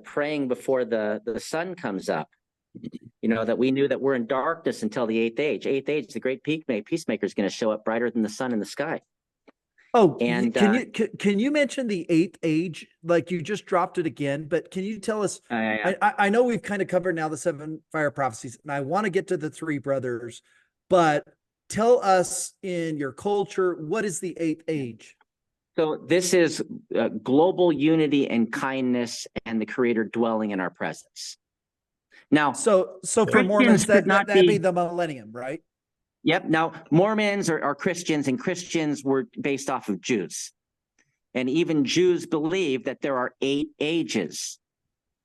praying before the sun comes up. That we knew that we're in darkness until the 8th age. 8th age, the great peacemaker is going to show up brighter than the sun in the sky. Oh, and can you mention the 8th age? Like you just dropped it again, but can you tell us? I know we've kind of covered now the 7 fire prophecies, and I want to get to the 3 brothers, but tell us in your culture, what is the 8th age? So this is global unity and kindness, and the Creator dwelling in our presence. Now, so for Mormons, that'd be the millennium, right? Yep. Now, Mormons are Christians, and Christians were based off of Jews. And even Jews believe that there are 8 ages,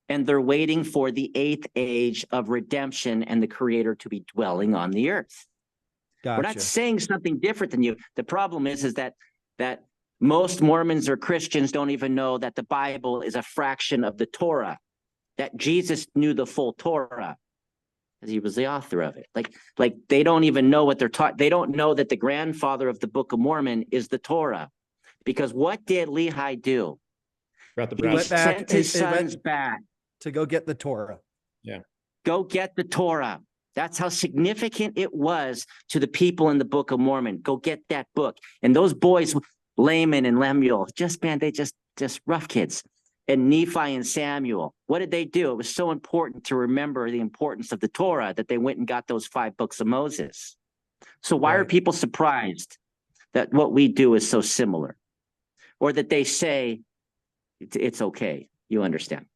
and they're waiting for the 8th age of redemption and the Creator to be dwelling on the earth. Gotcha. We're not saying something different than you. The problem is that most Mormons or Christians don't even know that the Bible is a fraction of the Torah, that Jesus knew the full Torah, because he was the author of it. Like they don't even know what they're taught. They don't know that the grandfather of the Book of Mormon is the Torah. Because what did Lehi do? He went back, sent his sons back to go get the Torah. Yeah. Go get the Torah. That's how significant it was to the people in the Book of Mormon. Go get that book. And those boys, Laman and Lemuel, they just rough kids. And Nephi and Samuel, what did they do? It was so important to remember the importance of the Torah that they went and got those 5 books of Moses. So why are Right. people surprised that what we do is so similar, or that they say it's okay? You understand?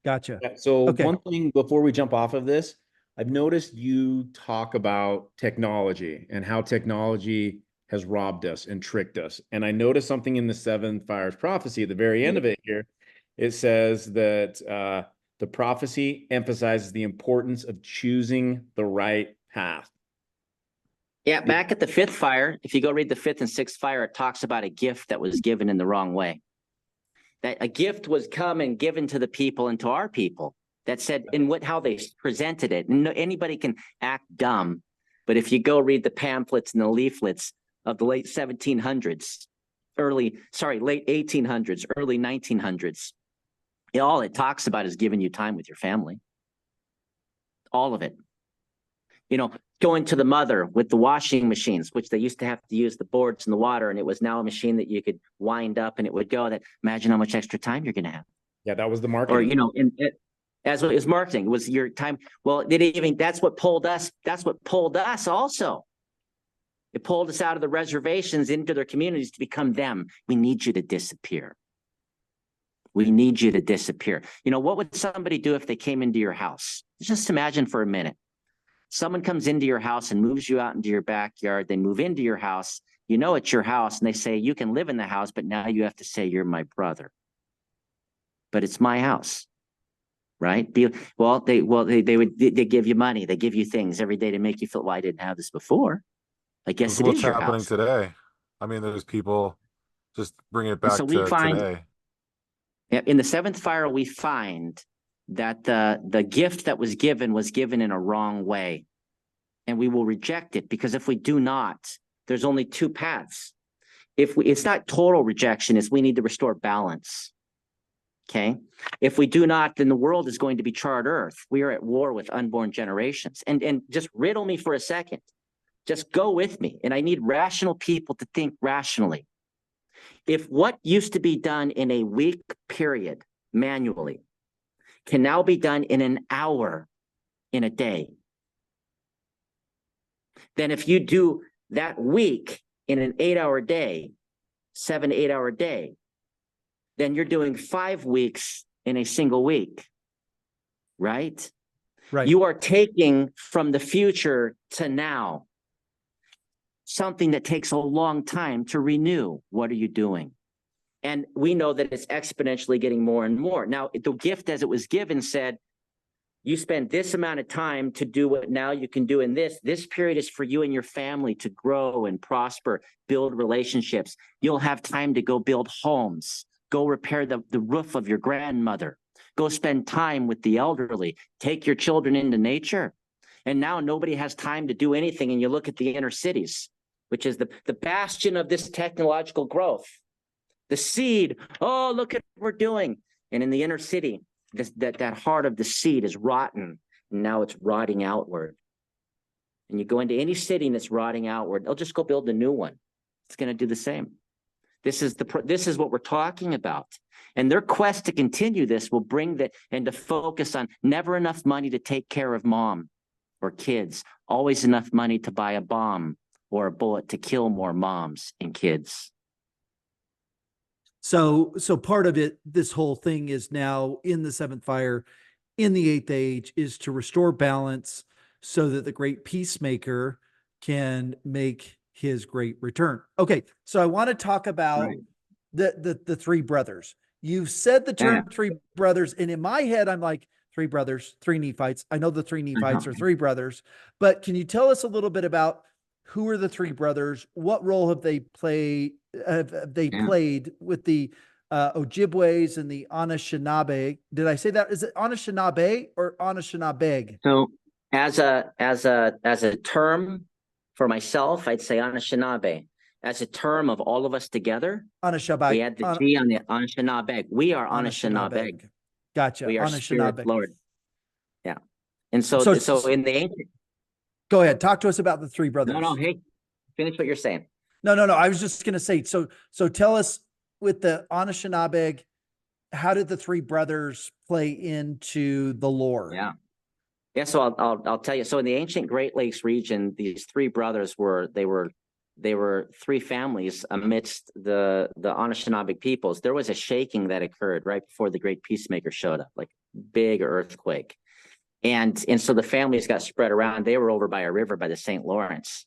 Gotcha. Yeah, so Okay. one thing before we jump off of this, I've noticed you talk about technology and how technology has robbed us and tricked us. And I noticed something in the Seven Fires prophecy at the very end of it here. It says that the prophecy emphasizes the importance of choosing the right path. Yeah, back at the fifth fire, if you go read the fifth and sixth fire, it talks about a gift that was given in the wrong way. That a gift was come and given to the people and to our people that said in how they presented it. And anybody can act dumb, but if you go read the pamphlets and the leaflets of the late 1700s, late 1800s, early 1900s, all it talks about is giving you time with your family. All of it. You know, going to the mother with the washing machines, which they used to have to use the boards and the water, and it was now a machine that you could wind up and it would go. That imagine how much extra time you're going to have. Yeah, that was the Or, marketing. you know, as it was marketing, it was your time. Well, that's what pulled us. That's what pulled us also. It pulled us out of the reservations into their communities to become them. We need you to disappear. We need you to disappear. You know, what would somebody do if they came into your house? Just imagine for a minute. Someone comes into your house and moves you out into your backyard. They move into your house. You know it's your house, and they say, you can live in the house, but now you have to say you're my brother. But it's my house, right? They give you money. They give you things every day to make you feel, well, I didn't have this before. I guess it What's is your happening house. today? I mean, there's people just bring it And back so we to find today. in the seventh fire, we find that the gift that was given in a wrong way. And we will reject it, because if we do not, there's only two paths. It's not total rejection, it's we need to restore balance. Okay. If we do not, then the world is going to be charred earth. We are at war with unborn generations. And just riddle me for a second. Just go with me. And I need rational people to think rationally. If what used to be done in a week period manually can now be done in an hour in a day, then if you do that week in an 8-hour day, 7 to 8 hour day, then you're doing 5 weeks in a single week, right? Right. You are taking from the future to now, something that takes a long time to renew. What are you doing? And we know that it's exponentially getting more and more. Now, the gift as it was given said, you spend this amount of time to do what now you can do in this. This period is for you and your family to grow and prosper, build relationships. You'll have time to go build homes, go repair the roof of your grandmother, go spend time with the elderly, take your children into nature. And now nobody has time to do anything. And you look at the inner cities, which is the bastion of this technological growth. The seed, oh, look at what we're doing. And in the inner city, that heart of the seed is rotten, and now it's rotting outward. And you go into any city and it's rotting outward, they'll just go build a new one. It's going to do the same. This is what we're talking about. And their quest to continue this will bring and to focus on never enough money to take care of mom or kids, always enough money to buy a bomb or a bullet to kill more moms and kids. So part of it, this whole thing is now in the seventh fire, in the eighth age, is to restore balance so that the great peacemaker can make his great return. Okay, so I want to talk about the three brothers. You've said the term three brothers, and in my head, I'm like, three brothers, three Nephites. I know the three Nephites are three brothers, but can you tell us a little bit about who are the three brothers? What role have they played? Played with the Ojibways and the Anishinaabe? Did I say that? Is it Anishinaabe or Anishinaabe? So as a term for myself, I'd say Anishinaabe. As a term of all of us together, Anishinaabe. we add the G on the Anishinaabe. We are Anishinaabe. Gotcha. We are Spirit Lord. Yeah. And so in the ancient. Go ahead. Talk to us about the three brothers. No. Hey, finish what you're saying. No. I was just going to say, so tell us with the Anishinaabe, how did the three brothers play into the lore? Yeah. Yeah, so I'll tell you. So in the ancient Great Lakes region, these three brothers were three families amidst the Anishinaabe peoples. There was a shaking that occurred right before the great peacemaker showed up, like big earthquake. And so the families got spread around. They were over by a river by the St. Lawrence.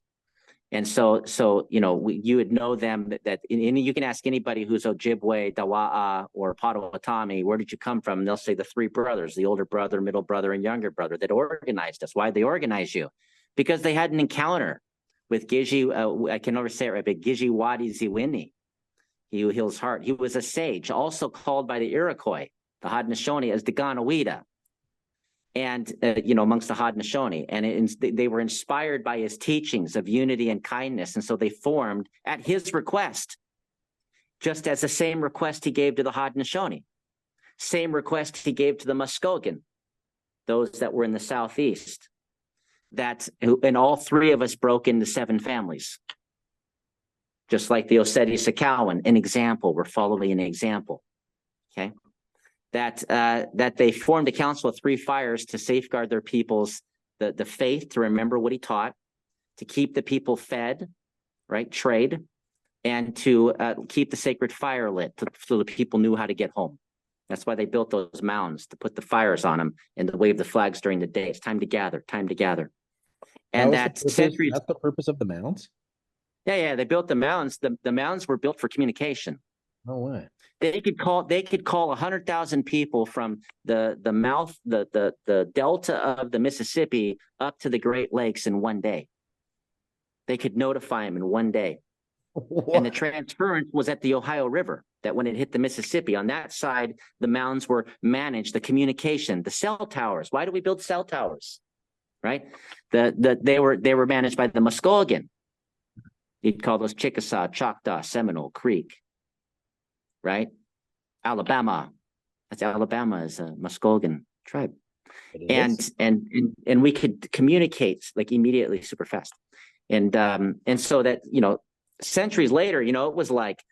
And so you would know them that and you can ask anybody who's Ojibwe, Dawa'a, or Potawatomi, where did you come from? And they'll say the three brothers, the older brother, middle brother, and younger brother that organized us. Why'd they organize you? Because they had an encounter with Giji, I can never say it right, but Giji Wadi Ziwini. He heals heart. He was a sage, also called by the Iroquois, the Haudenosaunee, as the Ganawida. And, amongst the Haudenosaunee. And they were inspired by his teachings of unity and kindness. And so they formed at his request, just as the same request he gave to the Haudenosaunee, same request he gave to the Muskogean, those that were in the Southeast, and all three of us broke into 7 families. Just like the Oseti Sakowin, an example, we're following an example, okay? That they formed a council of 3 fires to safeguard their people's the faith, to remember what he taught, to keep the people fed, right, trade, and to keep the sacred fire lit so the people knew how to get home. That's why they built those mounds, to put the fires on them and to wave the flags during the day. It's time to gather, time to gather. And that's the purpose of the mounds? Yeah, they built the mounds. The mounds were built for communication. No way. They could call 100,000 people from the delta of the Mississippi up to the Great Lakes in one day. They could notify them in one day. What? And the transference was at the Ohio River, that when it hit the Mississippi, on that side, the mounds were managed, the communication, the cell towers. Why do we build cell towers? Right? They were managed by the Muskogean. You'd call those Chickasaw, Choctaw, Seminole, Creek. Right? Alabama. That's Alabama is a Muskogean tribe. And we could communicate like immediately super fast. And so that, centuries later, it was like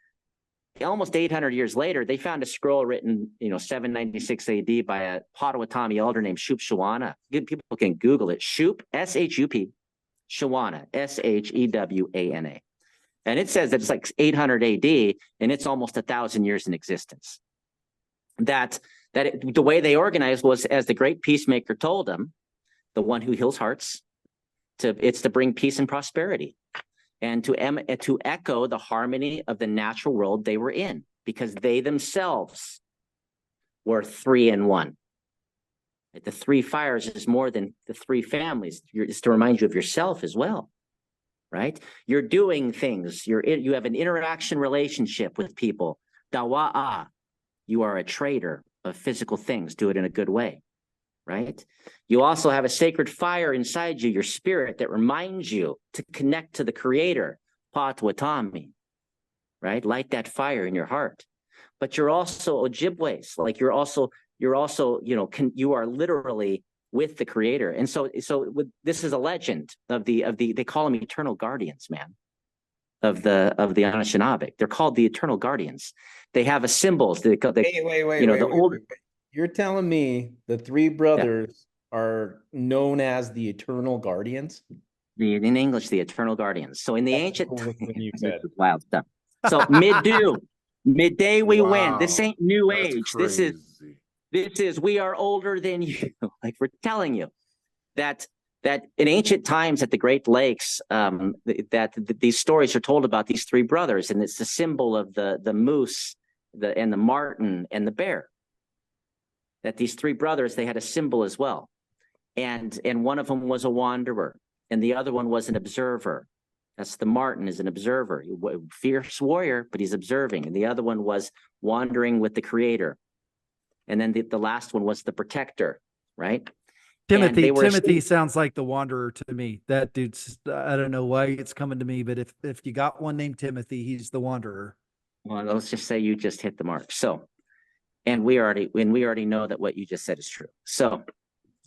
almost 800 years later, they found a scroll written, 796 AD by a Potawatomi elder named Shup Shawana. People can Google it. Shup, S-H-U-P, Shawana, S-H-E-W-A-N-A. And it says that it's like 800 AD, and it's almost 1,000 years in existence. The way they organized was, as the great peacemaker told them, the one who heals hearts, it's to bring peace and prosperity, and to echo the harmony of the natural world they were in, because they themselves were 3 in 1. The 3 fires is more than the 3 families. It's to remind you of yourself as well. Right? You're doing things. You have an interaction relationship with people. Dawa'a, you are a trader of physical things. Do it in a good way. Right? You also have a sacred fire inside you, your spirit, that reminds you to connect to the Creator, Potawatomi. Right? Light that fire in your heart. But you're also Ojibways. Like you're also, you are literally with the Creator. And so this is a legend of the they call them eternal guardians, man, of the Anishinaabe. They're called the eternal guardians. They have a symbols. Wait. You're telling me the 3 brothers are known as the eternal guardians? In English, the eternal guardians. So in the ancient, you said. wild stuff. So midday we win. This ain't new That's age. crazy. This is, we are older than you. Like we're telling you that in ancient times at the Great Lakes, these stories are told about these 3 brothers, and it's the symbol of the moose, and the marten and the bear. That these 3 brothers, they had a symbol as well, and one of them was a wanderer, and the other one was an observer. That's the marten, is an observer, fierce warrior, but he's observing, and the other one was wandering with the Creator. And then the last one was the protector, right? Timothy sounds like the wanderer to me. That dude's, I don't know why it's coming to me, but if you got one named Timothy, he's the wanderer. Well, let's just say you just hit the mark. So, and we already know that what you just said is true. So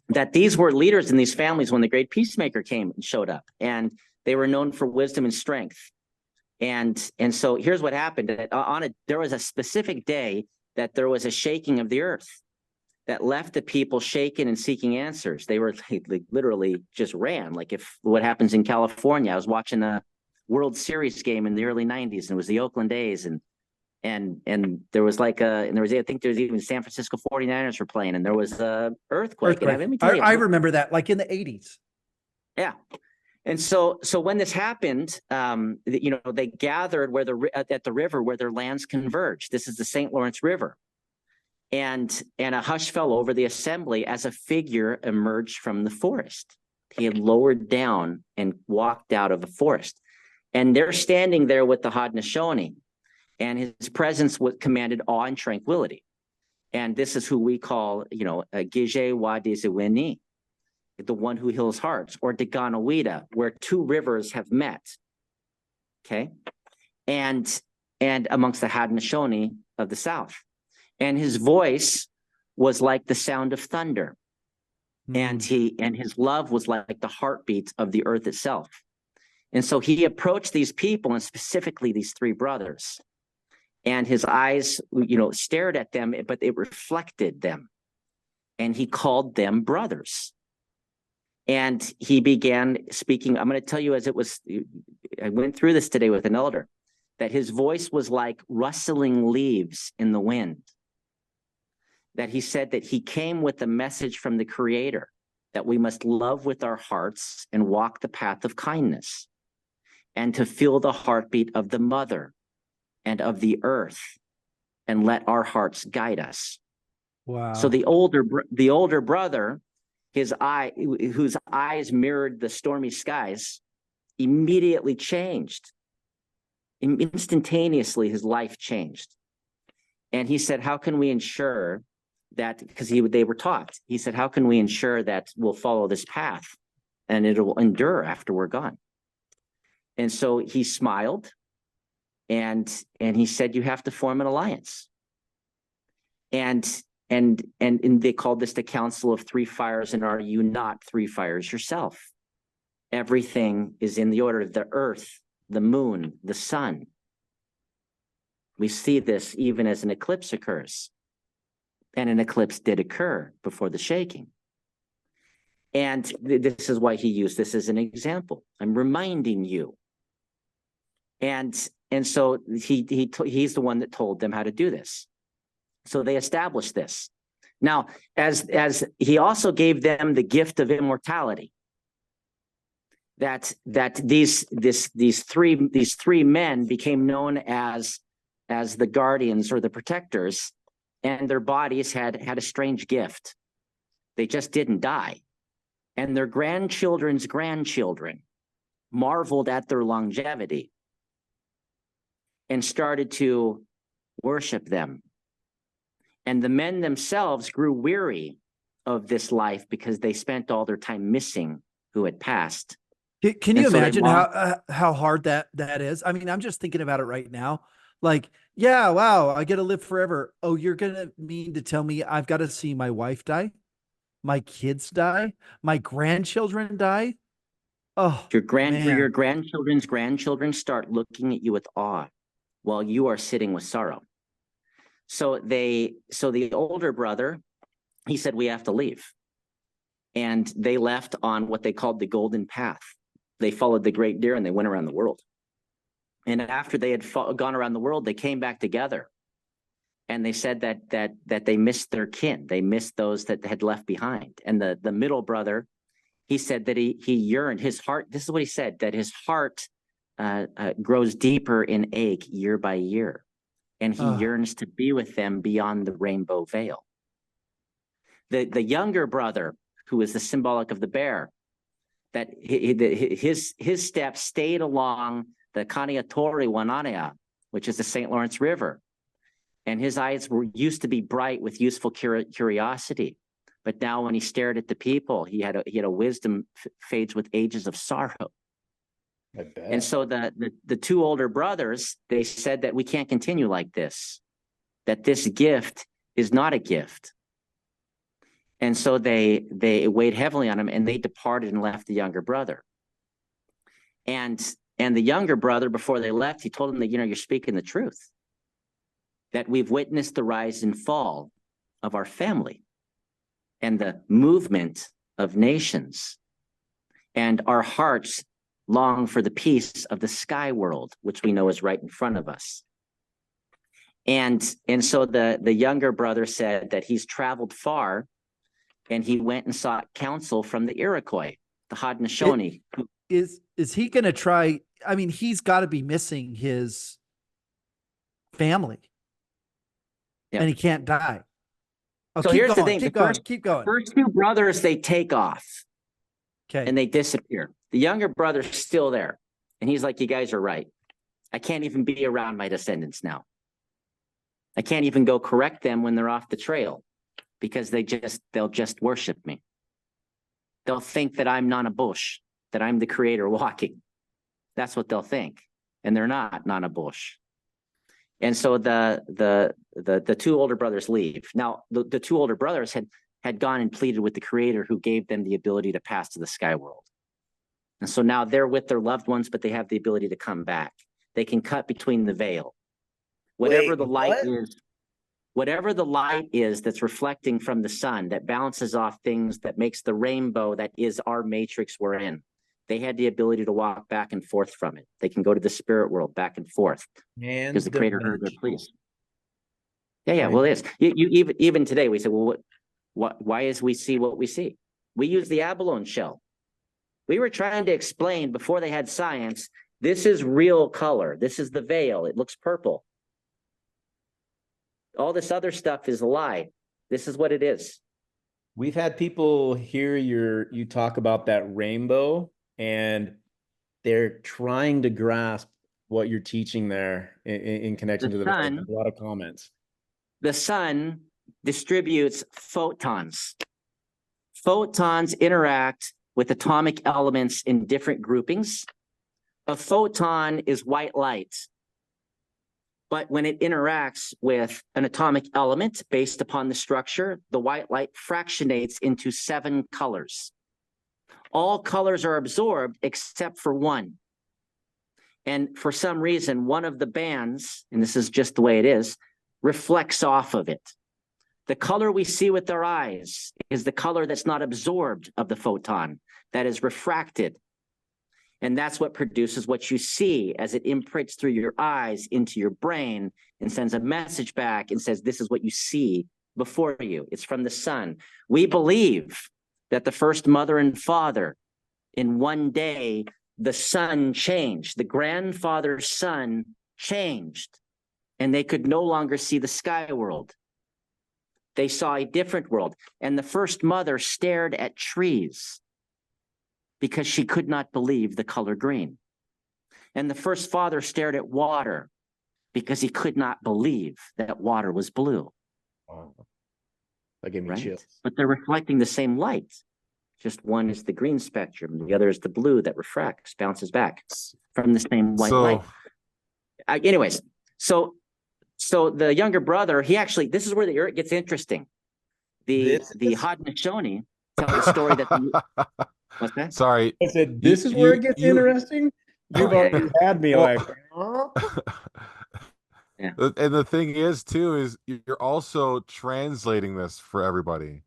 that these were leaders in these families when the great peacemaker came and showed up, and they were known for wisdom and strength. And so here's what happened. There was a specific day that there was a shaking of the earth. that left the people shaken and seeking answers. They were like literally just ran. Like if what happens in California, I was watching a World Series game in the early 90s, and it was the Oakland A's, and there was like and there was, I think there's even San Francisco 49ers were playing, and there was a earthquake. And let me tell you, I remember that, like in the 80s. Yeah. And so when this happened, they gathered at the river where their lands converged. This is the St. Lawrence River. And a hush fell over the assembly as a figure emerged from the forest. He had lowered down and walked out of the forest. And they're standing there with the Haudenosaunee, and his presence commanded awe and tranquility. And this is who we call, Gije wa Dizewini, the one who heals hearts, or Daganawida, where two rivers have met. Okay. And amongst the Haudenosaunee of the South. And his voice was like the sound of thunder. And his love was like the heartbeat of the earth itself. And so he approached these people, and specifically these three brothers, and his eyes, stared at them, but it reflected them. And he called them brothers. And he began speaking. I'm going to tell you, I went through this today with an elder, that his voice was like rustling leaves in the wind. That he said that he came with a message from the Creator, that we must love with our hearts and walk the path of kindness, and to feel the heartbeat of the mother and of the earth, and let our hearts guide us. Wow. So the older brother, whose eyes mirrored the stormy skies, immediately changed. Instantaneously, his life changed. And he said, how can we ensure that, because they were taught, he said, how can we ensure that we'll follow this path and it will endure after we're gone? And so he smiled, and he said, you have to form an alliance. And they called this the Council of Three Fires, and are you not three fires yourself? Everything is in the order of the earth, the moon, the sun. We see this even as an eclipse occurs. And an eclipse did occur before the shaking. And this is why he used this as an example. I'm reminding you. And so he's the one that told them how to do this. So they established this. Now, as he also gave them the gift of immortality, that these three men became known as the guardians or the protectors, and their bodies had a strange gift. They just didn't die. And their grandchildren's grandchildren marveled at their longevity and started to worship them. And the men themselves grew weary of this life because they spent all their time missing who had passed. Can you imagine how hard that is? I mean, I'm just thinking about it right now. Like, yeah, wow, I get to live forever. Oh, you're going to mean to tell me I've got to see my wife die, my kids die, my grandchildren die? Oh, your grandchildren's grandchildren start looking at you with awe while you are sitting with sorrow. So the older brother, he said, we have to leave. And they left on what they called the golden path. They followed the great deer and they went around the world. And after they had gone around the world, they came back together. And they said that they missed their kin. They missed those that had left behind. And the middle brother, he said that he yearned, his heart, this is what he said, that his heart grows deeper in ache year by year. And he yearns to be with them beyond the rainbow veil. The younger brother, who is the symbolic of the bear, that his steps stayed along the Kaniatori Wananea, which is the St. Lawrence River. And his eyes used to be bright with useful curiosity. But now when he stared at the people, he had a wisdom fades with ages of sorrow. I bet. And so the two older brothers, they said that we can't continue like this, that this gift is not a gift. And so they weighed heavily on him, and they departed and left the younger brother. And the younger brother, before they left, he told him that, you're speaking the truth, that we've witnessed the rise and fall of our family. and the movement of nations. And our hearts long for the peace of the sky world, which we know is right in front of us. And so the younger brother said that he's traveled far, and he went and sought counsel from the Iroquois, the Haudenosaunee. Is he going to try? I mean, he's got to be missing his family, and he can't die. Oh, so here's the thing: keep going. First two brothers, they take off, okay, and they disappear. The younger brother's still there, and he's like, "You guys are right. I can't even be around my descendants now. I can't even go correct them when they're off the trail, because they'll just worship me. They'll think that I'm Nanabush, that I'm the creator walking. That's what they'll think, and they're not Nanabush." And so the two older brothers leave. Now, the two older brothers had gone and pleaded with the creator, who gave them the ability to pass to the sky world. And so now they're with their loved ones, but they have the ability to come back. They can cut between the veil. Whatever the light is that's reflecting from the sun, that bounces off things, that makes the rainbow that is our matrix we're in, they had the ability to walk back and forth from it. They can go to the spirit world back and forth, because the creator heard their pleas. Yeah. Well, it is. You even today we say, well, why is we see what we see? We use the abalone shell. We were trying to explain before they had science. This is real color. This is the veil. It looks purple. All this other stuff is a lie. This is what it is. We've had people hear you talk about that rainbow, and they're trying to grasp what you're teaching there in connection to the sun. A lot of comments. The sun distributes photons. Photons interact with atomic elements in different groupings. A photon is white light. But when it interacts with an atomic element based upon the structure, the white light fractionates into 7 colors. All colors are absorbed except for one. And for some reason, one of the bands, and this is just the way it is, reflects off of it. The color we see with our eyes is the color that's not absorbed of the photon, that is refracted. And that's what produces what you see as it imprints through your eyes into your brain and sends a message back and says, this is what you see before you. It's from the sun. We believe that the first mother and father, in one day, the sun changed. The grandfather's sun changed, and they could no longer see the sky world. They saw a different world. And the first mother stared at trees because she could not believe the color green. And the first father stared at water because he could not believe that water was blue. Oh, that gave me chills. But they're reflecting the same light. Just one is the green spectrum, the other is the blue that refracts, bounces back from the same white light. Anyways, so the younger brother, he actually, this is where it gets interesting. The Haudenosaunee tell the story that what's that? Sorry. I said, this is where it gets interesting? You've already had me like, Yeah. And the thing is, too, is you're also translating this for everybody.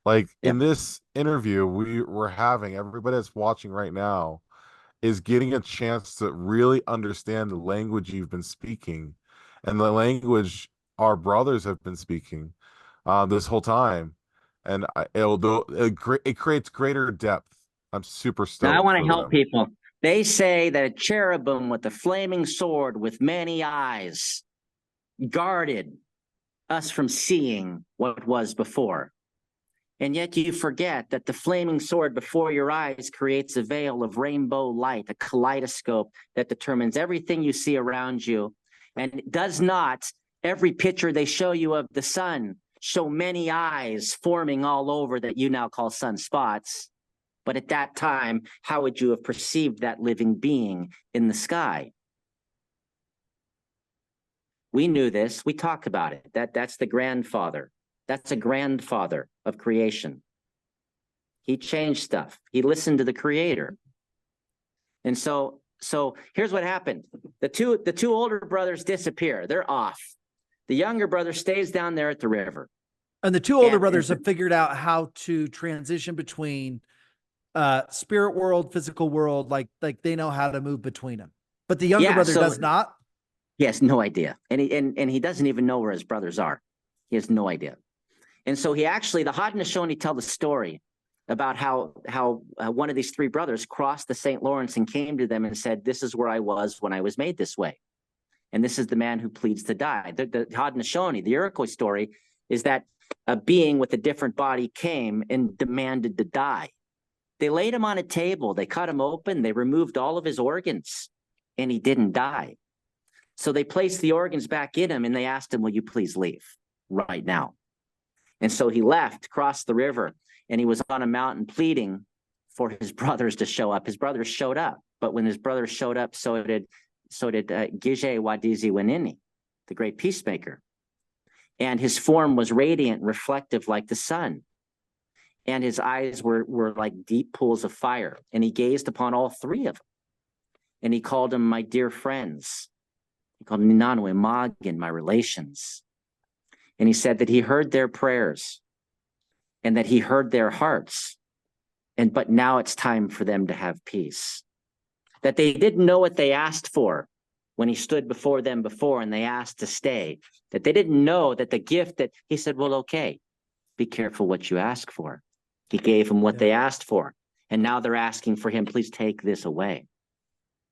Like in this interview we're having, everybody that's watching right now is getting a chance to really understand the language you've been speaking and the language our brothers have been speaking this whole time. And it creates greater depth. I'm super stoked. Now I want to help people. They say that a cherubim with a flaming sword with many eyes guarded us from seeing what was before. And yet you forget that the flaming sword before your eyes creates a veil of rainbow light, a kaleidoscope that determines everything you see around you. And it does not, every picture they show you of the sun, show many eyes forming all over that you now call sunspots. But at that time, how would you have perceived that living being in the sky? We knew this. We talked about it. That's the grandfather. That's a grandfather of creation. He changed stuff. He listened to the creator. And so here's what happened. The two older brothers disappear. They're off. The younger brother stays down there at the river. And the two older And- brothers have figured out how to transition between spirit world, physical world, like they know how to move between them. But the younger Yeah, brother so- does not. He has no idea. And he doesn't even know where his brothers are. He has no idea. And so he actually, the Haudenosaunee tell the story about how one of these three brothers crossed the St. Lawrence and came to them and said, "This is where I was when I was made this way. And this is the man who pleads to die." The Haudenosaunee, the Iroquois story, is that a being with a different body came and demanded to die. They laid him on a table. They cut him open. They removed all of his organs, and he didn't die. So they placed the organs back in him, and they asked him, "Will you please leave right now?" And so he left, crossed the river, and he was on a mountain pleading for his brothers to show up. His brothers showed up, but when his brothers showed up, so did Gije Wadizi Wanini, the great peacemaker. And his form was radiant, reflective like the sun. And his eyes were like deep pools of fire. And he gazed upon all three of them. And he called them my dear friends. He called them Ninanu and Magin, my relations. And he said that he heard their prayers and that he heard their hearts. But now it's time for them to have peace. That they didn't know what they asked for when he stood before them before and they asked to stay. That they didn't know that the gift that he said, "Well, okay, be careful what you ask for." He gave them what they asked for. And now they're asking for him, "Please take this away."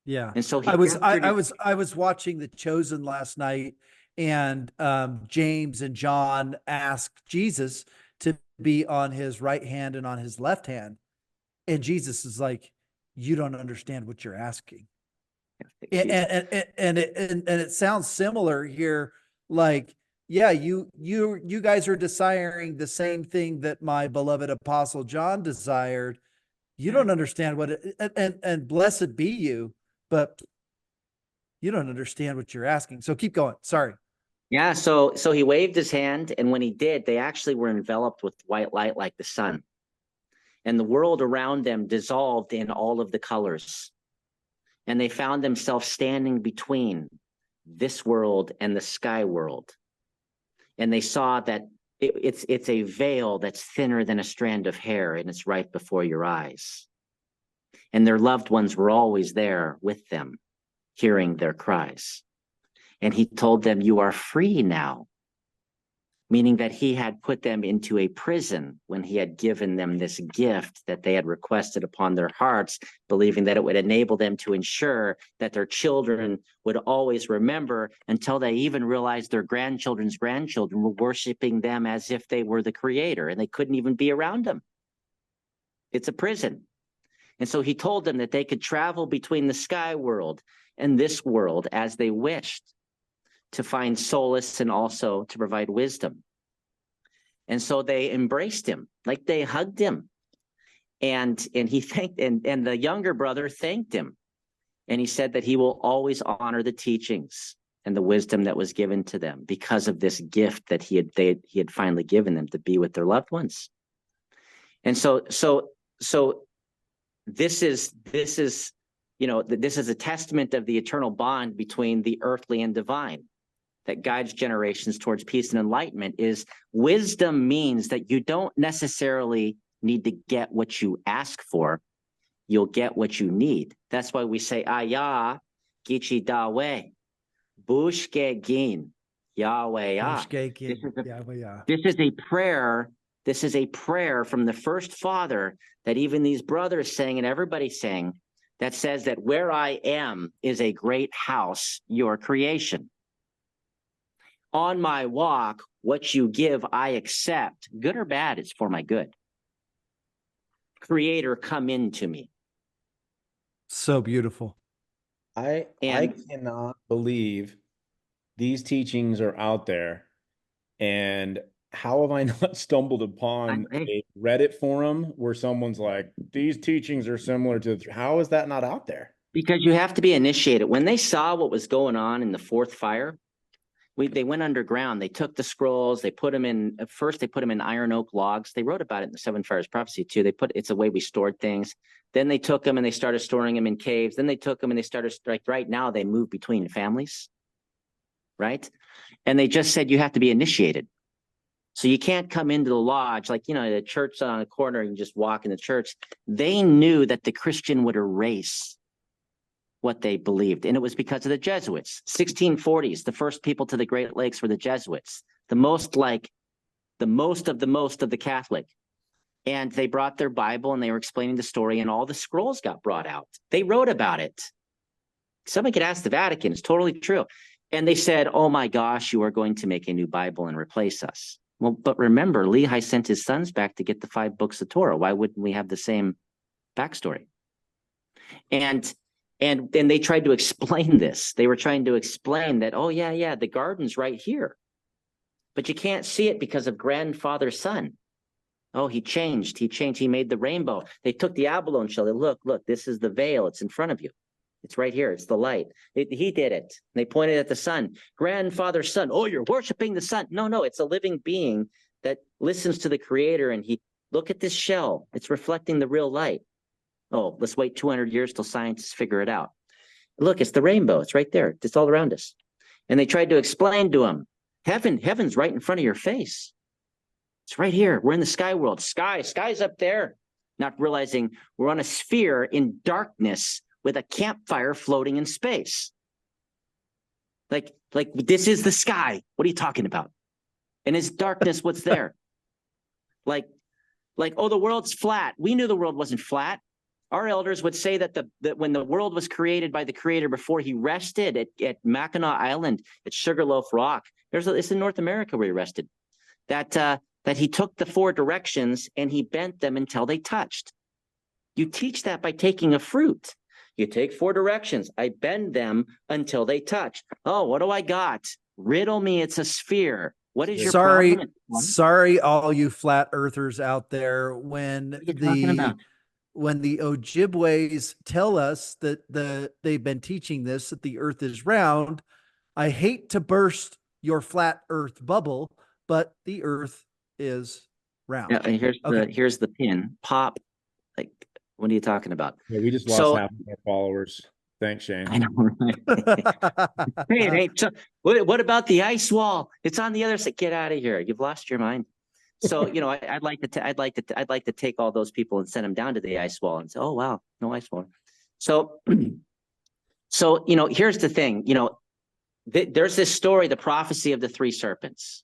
Yeah. And so I was watching The Chosen last night, and James and John asked Jesus to be on his right hand and on his left hand. And Jesus is like, "You don't understand what you're asking." And it sounds similar here. Like, yeah, you guys are desiring the same thing that my beloved apostle John desired. You don't understand what it, and blessed be you, but you don't understand what you're asking. So keep going. Sorry. Yeah, so he waved his hand, and when he did, they actually were enveloped with white light like the sun. And the world around them dissolved in all of the colors. And they found themselves standing between this world and the sky world. And they saw that it's a veil that's thinner than a strand of hair, and it's right before your eyes. And their loved ones were always there with them, hearing their cries. And he told them, "You are free now," meaning that he had put them into a prison when he had given them this gift that they had requested upon their hearts, believing that it would enable them to ensure that their children would always remember, until they even realized their grandchildren's grandchildren were worshiping them as if they were the creator, and they couldn't even be around them. It's a prison. And so he told them that they could travel between the sky world and this world as they wished, to find solace and also to provide wisdom. And so they embraced him, like they hugged him. And he thanked, and the younger brother thanked him. And he said that he will always honor the teachings and the wisdom that was given to them because of this gift that he had finally given them to be with their loved ones. And so this is a testament of the eternal bond between the earthly and divine that guides generations towards peace and enlightenment. Is wisdom means that you don't necessarily need to get what you ask for. You'll get what you need. That's why we say, "Aya, Gichi Dawe, Bushke Gin, Yahweh." This is a prayer. This is a prayer from the first father that even these brothers sang and everybody sang, that says that where I am is a great house, your creation. On my walk, what you give, I accept. Good or bad, it's for my good. Creator, come into me. So beautiful. I cannot believe these teachings are out there. And how have I not stumbled upon a Reddit forum where someone's like, "These teachings are similar to," how is that not out there? Because you have to be initiated. When they saw what was going on in the fourth fire, they went underground. They took the scrolls. They put them in. At first, they put them in iron oak logs. They wrote about it in the Seven Fires Prophecy too. It's a way we stored things. Then they took them and they started storing them in caves. Then they took them and they started, like right now, they move between families, right? And they just said you have to be initiated. So you can't come into the lodge like, the church on a corner and just walk in the church. They knew that the Christian would erase what they believed. And it was because of the Jesuits. 1640s, the first people to the Great Lakes were the Jesuits, the most of the Catholic. And they brought their Bible and they were explaining the story, and all the scrolls got brought out. They wrote about it. Somebody could ask the Vatican. It's totally true. And they said, oh my gosh, you are going to make a new Bible and replace us. Well, but remember, Lehi sent his sons back to get the 5 books of Torah. Why wouldn't we have the same backstory? And then they tried to explain this. They were trying to explain that, oh yeah, the garden's right here. But you can't see it because of grandfather's son. Oh, he changed. He made the rainbow. They took the abalone shell. Look, this is the veil. It's in front of you. It's right here. It's the light. He did it. They pointed at the sun. Grandfather's son. Oh, you're worshiping the sun. No, it's a living being that listens to the creator. And look at this shell. It's reflecting the real light. Oh, let's wait 200 years till scientists figure it out. Look, it's the rainbow. It's right there. It's all around us. And they tried to explain to him, heaven's right in front of your face. It's right here. We're in the sky world. Sky's up there. Not realizing we're on a sphere in darkness with a campfire floating in space. Like this is the sky. What are you talking about? And is darkness what's there? Like, oh, the world's flat. We knew the world wasn't flat. Our elders would say that when the world was created by the Creator before he rested at Mackinac Island, at Sugarloaf Rock, it's in North America where he rested, that he took the 4 directions and he bent them until they touched. You teach that by taking a fruit. You take 4 directions. I bend them until they touch. Oh, what do I got? Riddle me. It's a sphere. What is your problem? Sorry, all you flat earthers out there. When the Ojibways tell us that they've been teaching this, that the earth is round, I hate to burst your flat earth bubble, but the earth is round. Yeah, here's the pin. Pop. Like, what are you talking about? Yeah, we just lost half of our followers. Thanks, Shane. I know, right? Hey, so what about the ice wall? It's on the other side. Get out of here. You've lost your mind. So, I'd like to take all those people and send them down to the ice wall and say, oh, wow, no ice wall. So, here's the thing, there's this story, the prophecy of the 3 serpents.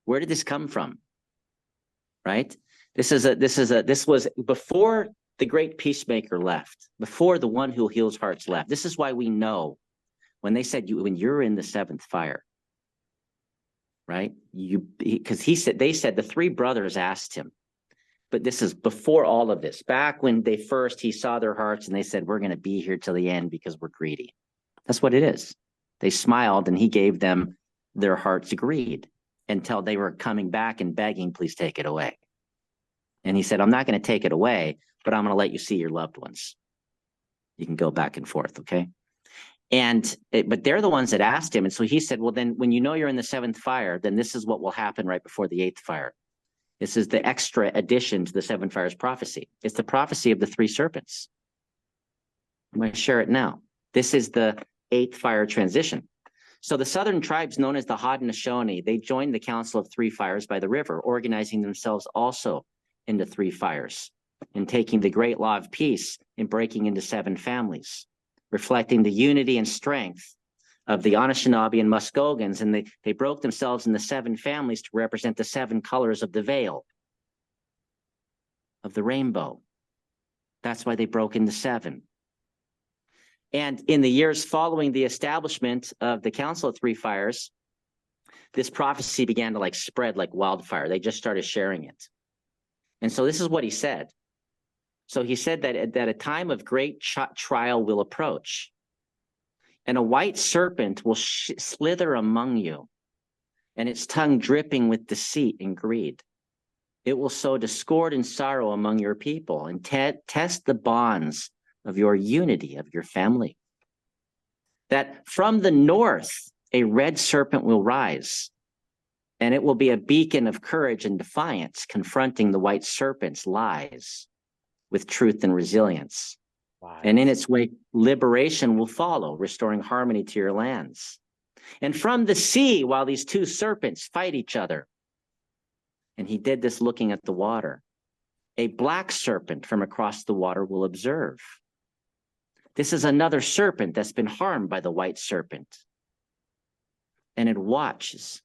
Where did this come from? Right? This was before the great peacemaker left, before the one who heals hearts left. This is why we know when they said when you're in the 7th fire, right? They said the 3 brothers asked him, but this is before all of this, back when he saw their hearts and they said, we're going to be here till the end because we're greedy. That's what it is. They smiled and he gave them their heart's greed until they were coming back and begging, please take it away. And he said, I'm not going to take it away, but I'm going to let you see your loved ones. You can go back and forth, okay? But they're the ones that asked him. And so he said, well, then when you're in the 7th fire, then this is what will happen right before the 8th fire. This is the extra addition to the 7 fires prophecy. It's the prophecy of the 3 serpents. I'm going to share it now. This is the 8th fire transition. So the southern tribes known as the Haudenosaunee, they joined the Council of 3 Fires by the river, organizing themselves also into 3 fires and taking the great law of peace and breaking into 7 families, reflecting the unity and strength of the Anishinaabe and Muskogans. And they broke themselves into 7 families to represent the 7 colors of the veil, of the rainbow. That's why they broke into 7. And in the years following the establishment of the Council of 3 Fires, this prophecy began to spread like wildfire. They just started sharing it. And so this is what he said. So he said that a time of great trial will approach, and a white serpent will slither among you, and its tongue dripping with deceit and greed. It will sow discord and sorrow among your people and test the bonds of your unity, of your family. That from the north, a red serpent will rise, and it will be a beacon of courage and defiance, confronting the white serpent's lies with truth and resilience. Wow. And in its wake, liberation will follow, restoring harmony to your lands. And from the sea, while these 2 serpents fight each other, and he did this looking at the water. A black serpent from across the water will observe. This is another serpent that's been harmed by the white serpent. And it watches.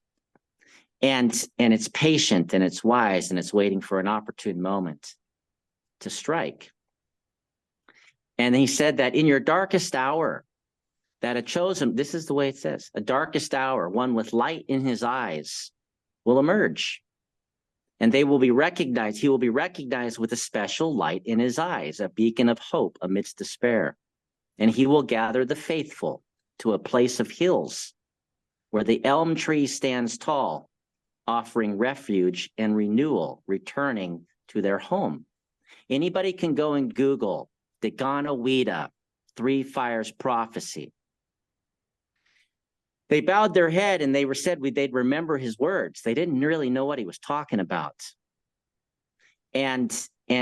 And it's patient and it's wise and it's waiting for an opportune moment to strike. And he said that in your darkest hour, that a chosen, this is the way it says, a darkest hour, one with light in his eyes will emerge. And they will be recognized. He will be recognized with a special light in his eyes, a beacon of hope amidst despair. And he will gather the faithful to a place of hills where the elm tree stands tall, offering refuge and renewal, returning to their home. Anybody can go and Google Daganawida, Three Fires Prophecy. They bowed their head and they were said they'd remember his words. They didn't really know what he was talking about. And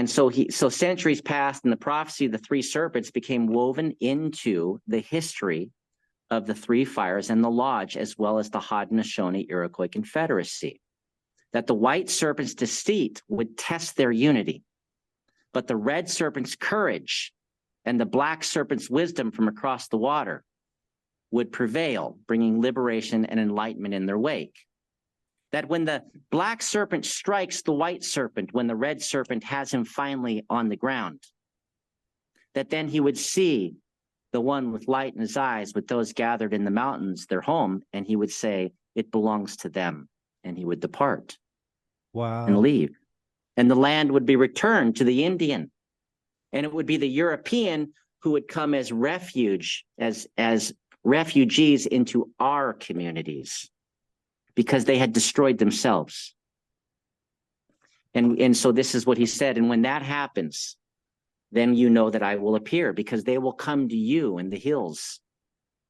so centuries passed and the prophecy of the three serpents became woven into the history of the three fires and the lodge, as well as the Haudenosaunee-Iroquois Confederacy. That the white serpent's deceit would test their unity, but the red serpent's courage and the black serpent's wisdom from across the water would prevail, bringing liberation and enlightenment in their wake. That when the black serpent strikes the white serpent, when the red serpent has him finally on the ground, that then he would see the one with light in his eyes, with those gathered in the mountains, their home, and he would say, it belongs to them, and he would depart. Wow. And leave. And the land would be returned to the Indian. And it would be the European who would come as refuge, as refugees into our communities, because they had destroyed themselves. And so this is what he said. And when that happens, then you know that I will appear, because they will come to you in the hills.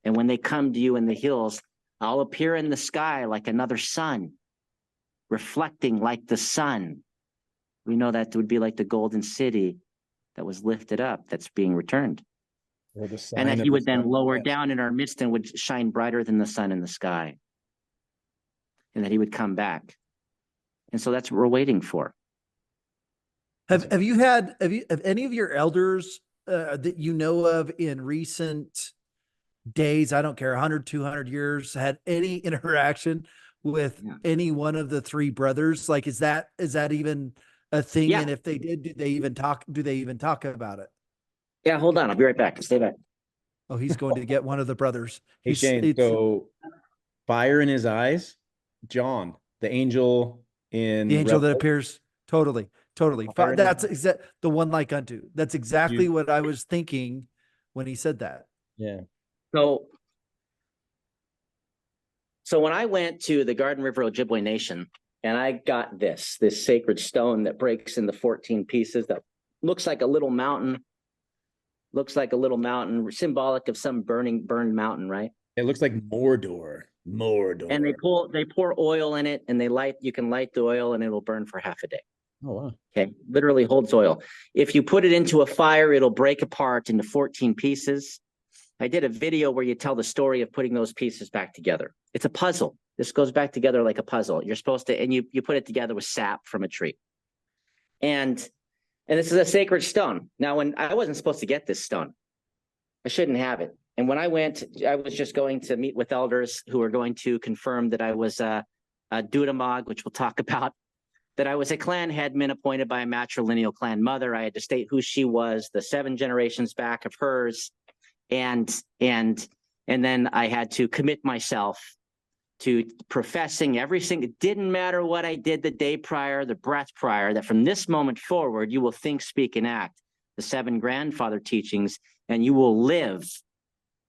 And when they come to you in the hills, I'll appear in the sky like another sun, reflecting like the sun. We know that would be like the golden city that was lifted up, that's being returned. And that he would then lower down in our midst and would shine brighter than the sun in the sky. And that he would come back. And so that's what we're waiting for. Have any of your elders that you know of in recent days, I don't care, 100, 200 years, had any interaction with any one of the three brothers? Like, is that even a thing? Yeah. And if they did, do they even talk about it? Yeah, hold on. I'll be right back. Stay back. Oh, he's going to get one of the brothers. Hey, Shane, so fire in his eyes, John, the angel that appears, totally. That's the one like unto. That's exactly what I was thinking when he said that. Yeah. So when I went to the Garden River Ojibwe Nation, and I got this sacred stone that breaks into 14 pieces that looks like a little mountain, symbolic of some burned mountain, right? It looks like Mordor. And they pour oil in it, and you can light the oil and it'll burn for half a day. Oh, wow. Okay, literally holds oil. If you put it into a fire, it'll break apart into 14 pieces. I did a video where you tell the story of putting those pieces back together. It's a puzzle. This goes back together like a puzzle. You're supposed to, and you put it together with sap from a tree. And this is a sacred stone. Now, when I wasn't supposed to get this stone, I shouldn't have it. And when I went, I was just going to meet with elders who were going to confirm that I was a Dudamog, which we'll talk about, that I was a clan headman appointed by a matrilineal clan mother. I had to state who she was, the 7 generations back of hers, and then I had to commit myself to professing everything. It didn't matter what I did the day prior, the breath prior, that from this moment forward, you will think, speak, and act the 7 grandfather teachings, and you will live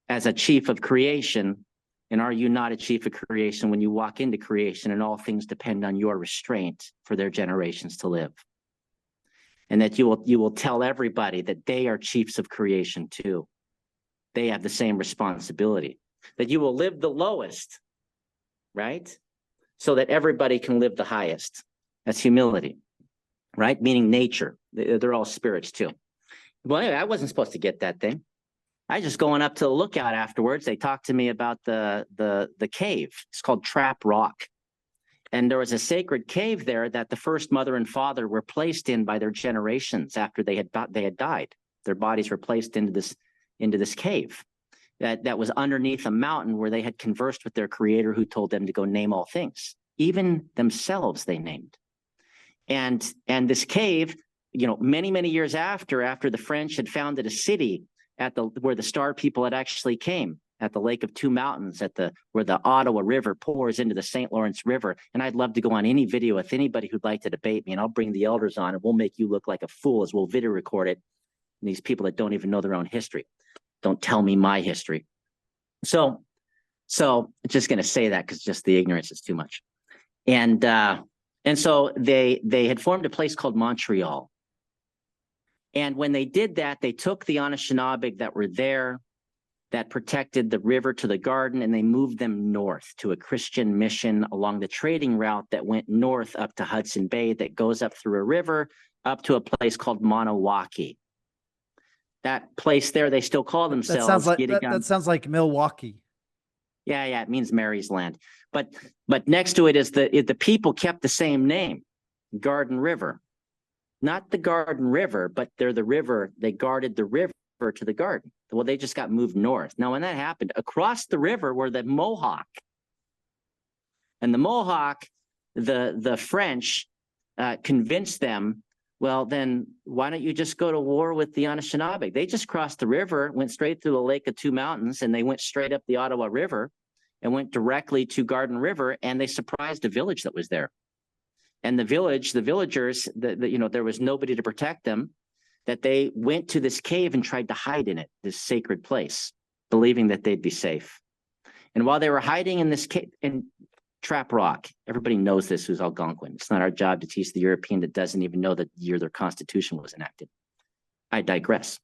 as a chief of creation. And are you not a chief of creation when you walk into creation, and all things depend on your restraint for their generations to live? And that you will tell everybody that they are chiefs of creation too. They have the same responsibility. That you will live the lowest, right? So that everybody can live the highest. That's humility, right? Meaning nature. They're all spirits too. Well, anyway, I wasn't supposed to get that thing. I just going up to the lookout afterwards. They talked to me about the cave. It's called Trap Rock. And there was a sacred cave there that the first mother and father were placed in by their generations after they had died. Their bodies were placed into this cave that was underneath a mountain where they had conversed with their creator, who told them to go name all things. Even themselves they named. And this cave, many years after the French had founded a city where the Star people had actually came, at the Lake of Two Mountains, where the Ottawa River pours into the St. Lawrence River. And I'd love to go on any video with anybody who'd like to debate me, and I'll bring the elders on, and we'll make you look like a fool as we'll video record it. And these people that don't even know their own history, don't tell me my history. So just going to say that because just the ignorance is too much. And so they had formed a place called Montreal. And when they did that, they took the Anishinaabe that were there, that protected the river to the garden, and they moved them north to a Christian mission along the trading route that went north up to Hudson Bay, that goes up through a river up to a place called Maniwaki. That place there, they still call themselves. That sounds like Milwaukee. Yeah, it means Mary's land. But next to it is the people kept the same name, Garden River. Not the Garden River, but they're the river. They guarded the river to the garden. Well, they just got moved north. Now, when that happened, across the river were the Mohawk. And the Mohawk, the French convinced them, well, then why don't you just go to war with the Anishinaabe? They just crossed the river, went straight through the Lake of Two Mountains, and they went straight up the Ottawa River and went directly to Garden River, and they surprised a village that was there. And the villagers, there was nobody to protect them, that they went to this cave and tried to hide in it, this sacred place, believing that they'd be safe. And while they were hiding in this cave, in Trap Rock, everybody knows this who's Algonquin. It's not our job to teach the European that doesn't even know the year their constitution was enacted. I digress.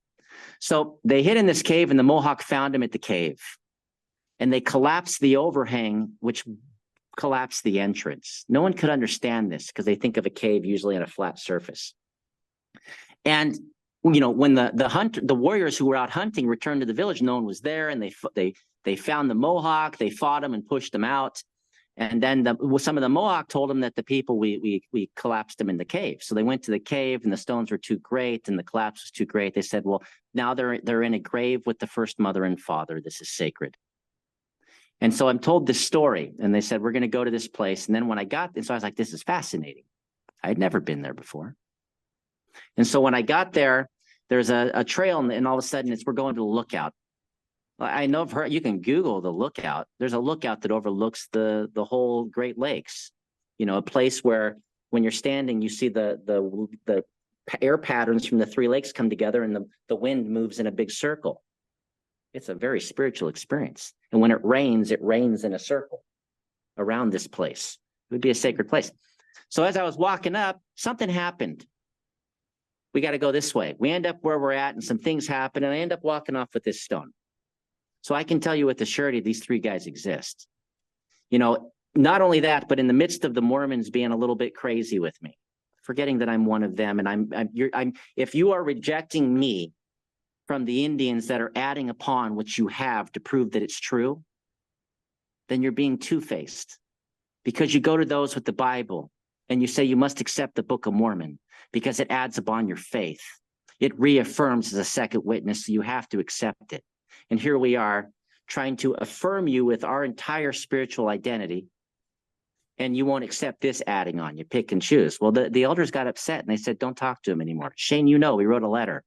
So they hid in this cave, and the Mohawk found them at the cave. And they collapsed the overhang, which collapsed the entrance. No one could understand this because they think of a cave usually on a flat surface. And when the warriors who were out hunting returned to the village, no one was there, and they found the Mohawk. They fought them and pushed them out. And then some of the Mohawk told them that the people we collapsed them in the cave. So they went to the cave, and the stones were too great, and the collapse was too great. They said, well, now they're in a grave with the first mother and father. This is sacred. And so I'm told this story, and they said, we're going to go to this place. And then when I got there, so I was like, this is fascinating. I had never been there before. And so when I got there, there's a trail, and all of a sudden we're going to the lookout. I know you can Google the lookout. There's a lookout that overlooks the whole Great Lakes, a place where when you're standing, you see the air patterns from the three lakes come together, and the wind moves in a big circle. It's a very spiritual experience. And when it rains in a circle around this place. It would be a sacred place. So as I was walking up, something happened. We got to go this way. We end up where we're at, and some things happen, and I end up walking off with this stone. So I can tell you with the surety these three guys exist. Not only that, but in the midst of the Mormons being a little bit crazy with me, forgetting that I'm one of them, and if you are rejecting me from the Indians that are adding upon what you have to prove that it's true, then you're being two-faced, because you go to those with the Bible and you say you must accept the Book of Mormon because it adds upon your faith. It reaffirms as a second witness, so you have to accept it. And here we are trying to affirm you with our entire spiritual identity, and you won't accept this adding on. You pick and choose. Well, the elders got upset, and they said, don't talk to him anymore. Shane, we wrote a letter.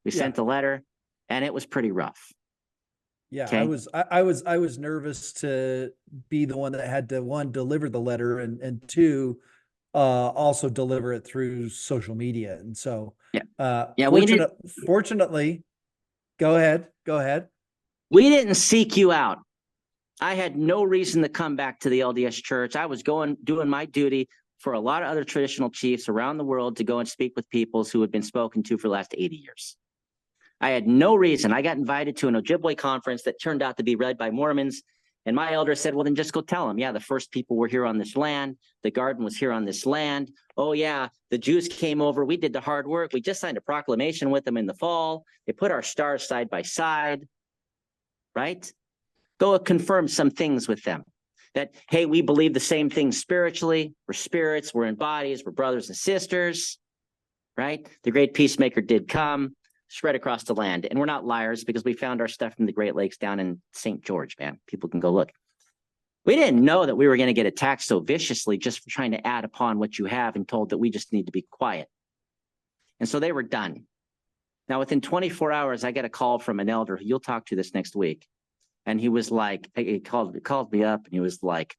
We sent a letter, and it was pretty rough. Yeah, okay? I was nervous to be the one that had to, one, deliver the letter, and two, also deliver it through social media. And so, fortunately, go ahead. We didn't seek you out. I had no reason to come back to the LDS Church. I was doing my duty for a lot of other traditional chiefs around the world to go and speak with peoples who had been spoken to for the last 80 years. I had no reason. I got invited to an Ojibwe conference that turned out to be led by Mormons. And my elder said, well, then just go tell them. Yeah, the first people were here on this land. The garden was here on this land. Oh, yeah, the Jews came over. We did the hard work. We just signed a proclamation with them in the fall. They put our stars side by side, right? Go confirm some things with them. that, hey, we believe the same thing spiritually. We're spirits, we're in bodies, we're brothers and sisters, right? The great peacemaker did come, spread across the land. And we're not liars because we found our stuff in the Great Lakes down in St. George, man. People can go look. We didn't know that we were going to get attacked so viciously just for trying to add upon what you have and told that we just need to be quiet. And so they were done. Now, within 24 hours, I got a call from an elder who you'll talk to this next week. And he was like, he called me up and he was like,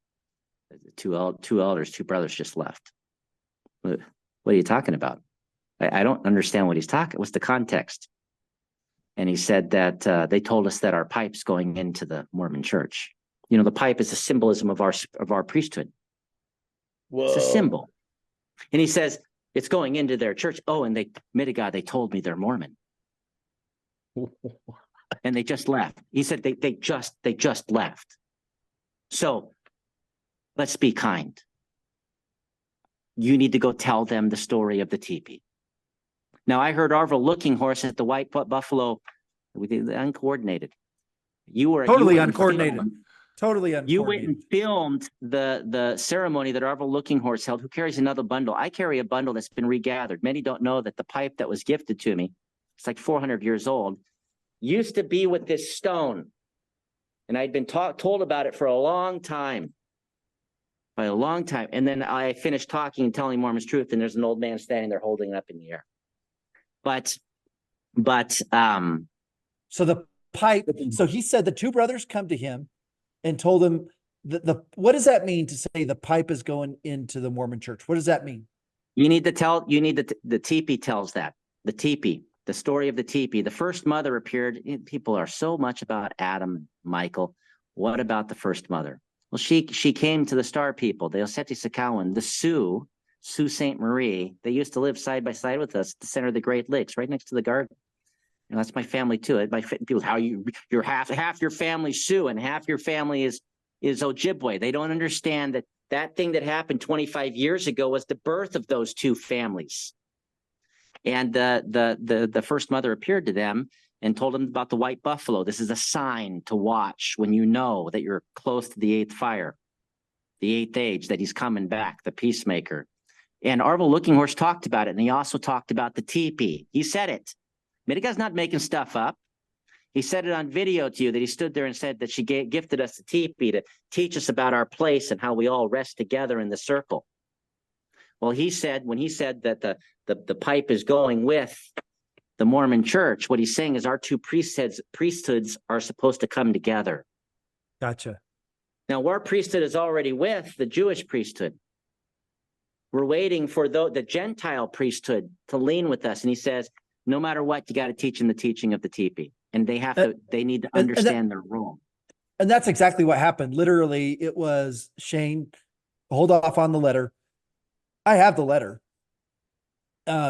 two elders, two brothers just left. What are you talking about? I don't understand what he's talking. What's the context? And he said that they told us that our pipe's going into the Mormon church. You know, the pipe is a symbolism of our priesthood. Whoa. It's a symbol. And he says, it's going into their church. Oh, and they told me they're Mormon. And they just left. He said they just left. So let's be kind. You need to go tell them the story of the teepee. Now, I heard Arvil Looking Horse at the White Buffalo, uncoordinated. Totally uncoordinated. Totally uncoordinated. You went and filmed the ceremony that Arvil Looking Horse held. Who carries another bundle? I carry a bundle that's been regathered. Many don't know that the pipe that was gifted to me, it's like 400 years old, used to be with this stone. And I'd been told about it for a long time. By a long time. And then I finished talking and telling Mormon's truth, and there's an old man standing there holding it up in the air. But so the pipe, so he said the two brothers come to him and told him what does that mean to say the pipe is going into the Mormon church? What does that mean? The teepee tells that. The teepee, the story of the teepee. The first mother appeared. People are so much about Adam, Michael. What about the first mother? Well, she came to the Star people, the Oseti Sakowin, the Sioux Sainte Marie. They used to live side by side with us at the center of the Great Lakes, right next to the garden. And that's my family too. My people, you're half your family Sioux and half your family is Ojibwe. They don't understand that thing that happened 25 years ago was the birth of those two families. And the first mother appeared to them and told them about the white buffalo. This is a sign to watch when you know that you're close to the eighth fire, the eighth age, that he's coming back, the peacemaker. And Arvil Looking Horse talked about it, and he also talked about the teepee. He said it. Mitiga's not making stuff up. He said it on video to you that he stood there and said that she gifted us the teepee to teach us about our place and how we all rest together in the circle. Well, when he said that the pipe is going with the Mormon church, what he's saying is our two priesthoods are supposed to come together. Gotcha. Now, our priesthood is already with the Jewish priesthood. We're waiting for the Gentile priesthood to lean with us. And he says, no matter what, you got to teach them the teaching of the teepee. And they need to understand their role. And that's exactly what happened. Literally, it was Shane, hold off on the letter. I have the letter.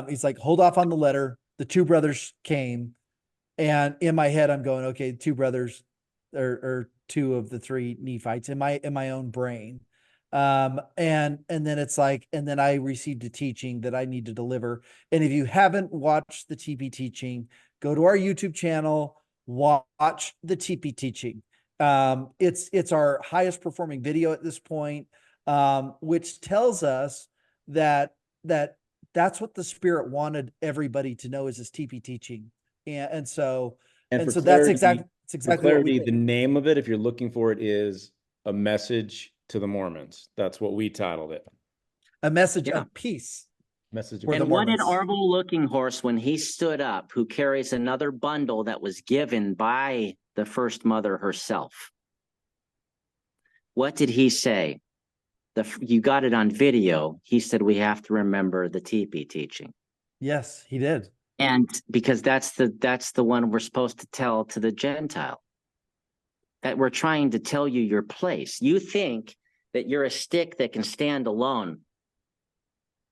He's like, hold off on the letter. The two brothers came. And in my head, I'm going, okay, two brothers are two of the three Nephites in my own brain. And then it's like, and then I received a teaching that I need to deliver. And if you haven't watched the TP teaching, go to our YouTube channel, watch the TP teaching. It's our highest performing video at this point, which tells us that that's what the Spirit wanted everybody to know is this TP teaching. And so that's exactly what we did. The name of it, if you're looking for it, is A Message to the Mormons. That's what we titled it. A message of peace. Message of And what did Arvil Looking Horse, when he stood up, who carries another bundle that was given by the first mother herself, what did he say? You got it on video. He said, we have to remember the teepee teaching. Yes, he did. And because that's the one we're supposed to tell to the Gentile, that we're trying to tell you your place. You think that you're a stick that can stand alone.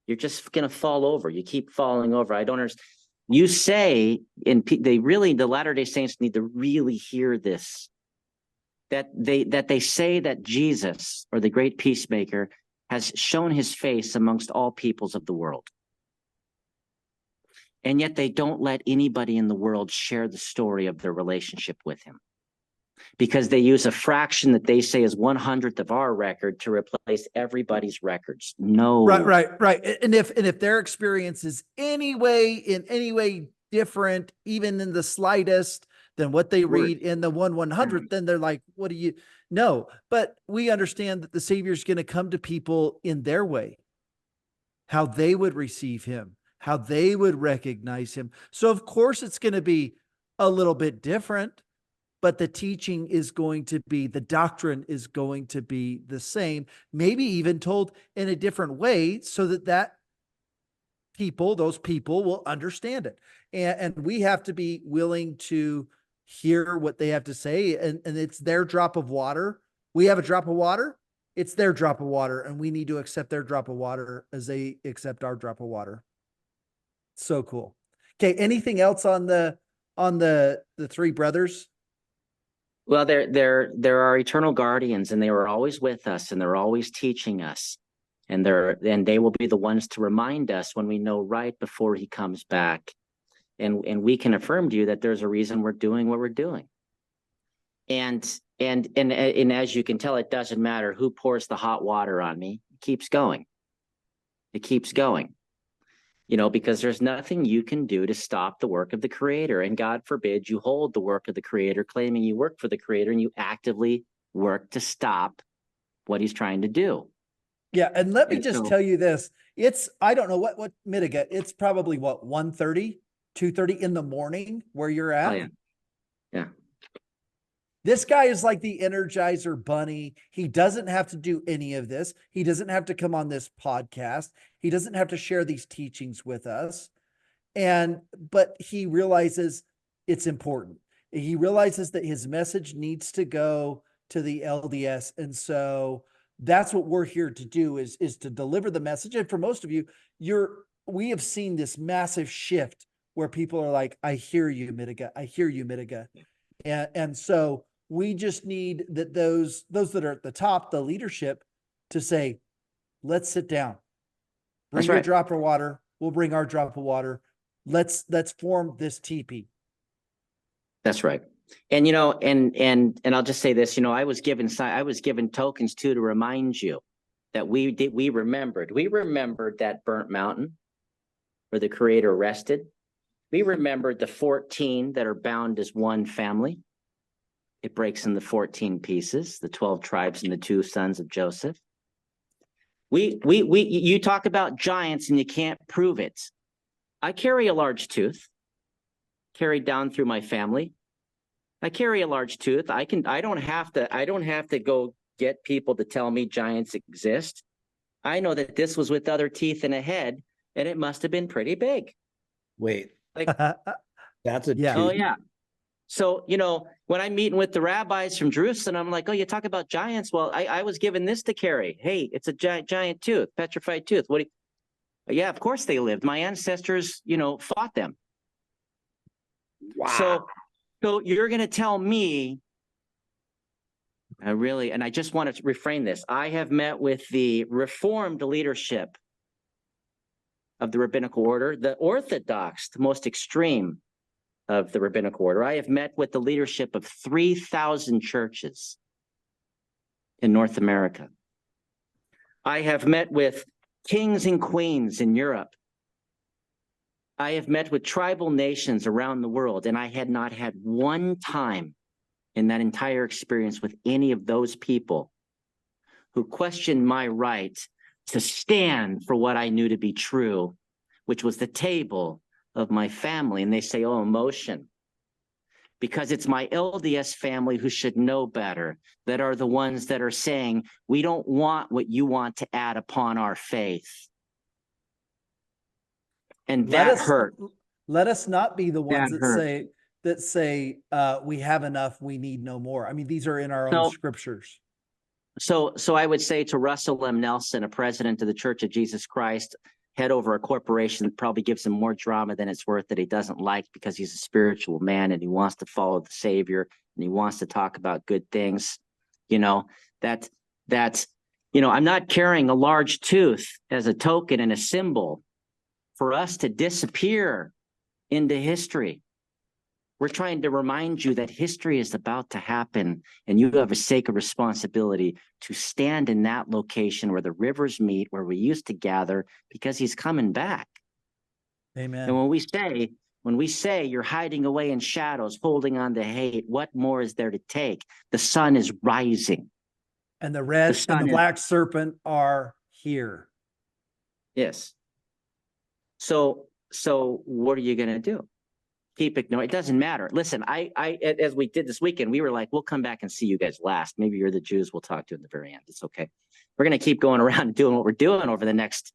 You're just going to fall over. You keep falling over. I don't understand. You say, and the Latter-day Saints need to really hear this, that they say that Jesus, or the great peacemaker, has shown his face amongst all peoples of the world. And yet they don't let anybody in the world share the story of their relationship with him. because they use a fraction that they say is 1/100th of our record to replace everybody's records. No. Right. And if their experience is in any way different, even in the slightest, than what they read in the 1/100th, then they're like, what do you know? But we understand that the Savior's going to come to people in their way, how they would receive him, how they would recognize him. So of course it's going to be a little bit different, but the teaching is going to be, the doctrine is going to be the same, maybe even told in a different way so that those people will understand it. And we have to be willing to hear what they have to say. And it's their drop of water. We have a drop of water. It's their drop of water. And we need to accept their drop of water as they accept our drop of water. So cool. Okay. Anything else on the three brothers? Well, they're our eternal guardians, and they were always with us, and they're always teaching us. And they will be the ones to remind us when we know right before he comes back. And we can affirm to you that there's a reason we're doing what we're doing. And as you can tell, it doesn't matter who pours the hot water on me. It keeps going. It keeps going. Because there's nothing you can do to stop the work of the Creator. And God forbid you hold the work of the Creator, claiming you work for the Creator, and you actively work to stop what he's trying to do. Yeah. And let me just tell you this. I don't know what Mitiga, it's probably 1:30, 2:30 in the morning where you're at. Oh, yeah. This guy is like the Energizer Bunny. He doesn't have to do any of this. He doesn't have to come on this podcast. He doesn't have to share these teachings with us. But he realizes it's important. He realizes that his message needs to go to the LDS. And so that's what we're here to do is to deliver the message. And for most of you, we have seen this massive shift where people are like, I hear you, Mitiga. I hear you, Mitiga. And so we just need that those that are at the top, the leadership, to say, let's sit down. Bring your drop of water. We'll bring our drop of water. Let's form this teepee. That's right. And and I'll just say this, I was given tokens too to remind you that we remembered that burnt mountain where the Creator rested. We remembered the 14 that are bound as one family. It breaks into 14 pieces, the 12 tribes and the 2 sons of Joseph. You talk about giants and you can't prove it. I carry a large tooth carried down through my family. I carry a large tooth. I don't have to go get people to tell me giants exist. I know that this was with other teeth and a head, and it must have been pretty big. Wait, like that's a yeah. tooth. Oh yeah. So, when I'm meeting with the rabbis from Jerusalem, I'm like, oh, you talk about giants. Well, I was given this to carry. Hey, it's a giant tooth, petrified tooth. Yeah, of course they lived. My ancestors, fought them. Wow. So you're going to tell me, and I just want to reframe this. I have met with the Reformed leadership of the rabbinical order, the Orthodox, the most extreme of the rabbinical order. I have met with the leadership of 3,000 churches in North America. I have met with kings and queens in Europe. I have met with tribal nations around the world, and I had not had one time in that entire experience with any of those people who questioned my right to stand for what I knew to be true, which was the table of my family. And they say, oh, emotion, because it's my LDS family who should know better, that are the ones that are saying, we don't want what you want to add upon our faith. And that hurt. Let us not be the ones that say we have enough, we need no more. I mean, these are in our own scriptures. So I would say to Russell M. Nelson, a president of the Church of Jesus Christ, head over a corporation that probably gives him more drama than it's worth, that he doesn't like because he's a spiritual man and he wants to follow the Savior and he wants to talk about good things. That's I'm not carrying a large tooth as a token and a symbol for us to disappear into history. We're trying to remind you that history is about to happen, and you have a sacred responsibility to stand in that location where the rivers meet, where we used to gather, because he's coming back. Amen. And when we say you're hiding away in shadows, holding on to hate, what more is there to take? The sun is rising. And the red and the black serpent are here. Yes. So what are you going to do? Keep ignoring. It doesn't matter. Listen, as we did this weekend, we were like, we'll come back and see you guys last. Maybe you're the Jews we'll talk to in the very end. It's okay. We're going to keep going around and doing what we're doing over the next,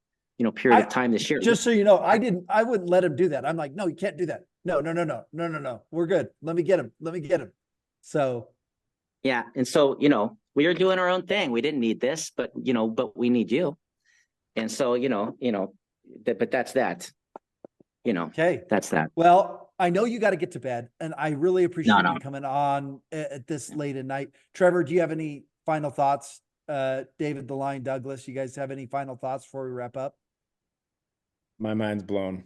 period of time this year. Just so you know, I wouldn't let him do that. I'm like, no, you can't do that. No. We're good. Let me get him. So. Yeah. And so, we are doing our own thing. We didn't need this, but we need you. And so, but that's that. Okay. That's that. Well, I know you got to get to bed, and I really appreciate you coming on at this late at night. Trevor, do you have any final thoughts? David, the Lion Douglas, you guys have any final thoughts before we wrap up? My mind's blown.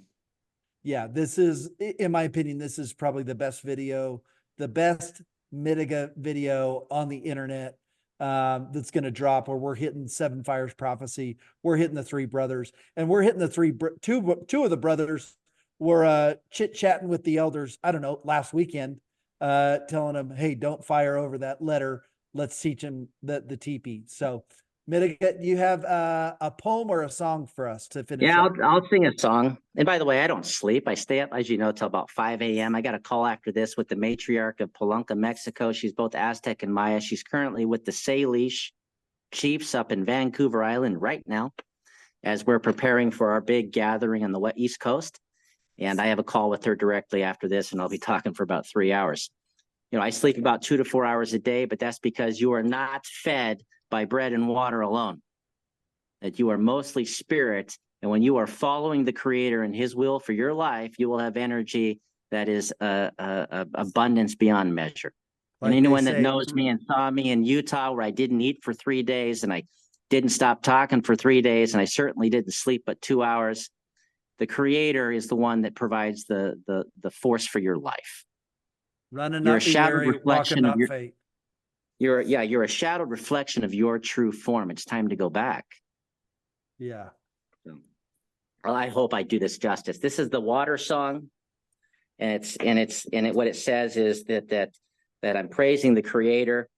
Yeah, this is, in my opinion, this is probably the best video, the best Mitiga video on the internet that's going to drop, where we're hitting 7 Fires prophecy. We're hitting the 3 brothers, and we're hitting the two of the brothers were chit-chatting with the elders, I don't know, last weekend, telling them, hey, don't fire over that letter. Let's teach them the teepee. So, Mitiga, you have a poem or a song for us to finish? Yeah, up? I'll sing a song. And by the way, I don't sleep. I stay up, as you know, till about 5 a.m. I got a call after this with the matriarch of Palenque, Mexico. She's both Aztec and Maya. She's currently with the Salish chiefs up in Vancouver Island right now, as we're preparing for our big gathering on the East Coast. And I have a call with her directly after this, and I'll be talking for about 3 hours. I sleep about 2 to 4 hours a day, but that's because you are not fed by bread and water alone, that you are mostly spirit. And when you are following the Creator and his will for your life, you will have energy that is abundance beyond measure. Like, and anyone that knows me and saw me in Utah, where I didn't eat for 3 days and I didn't stop talking for 3 days, and I certainly didn't sleep but 2 hours, the Creator is the one that provides the force for your life. Running you're up, a shadowed weary, reflection of your fate. You're a shadowed reflection of your true form. It's time to go back. Yeah. Well, I hope I do this justice. This is the water song, and what it says is that I'm praising the Creator,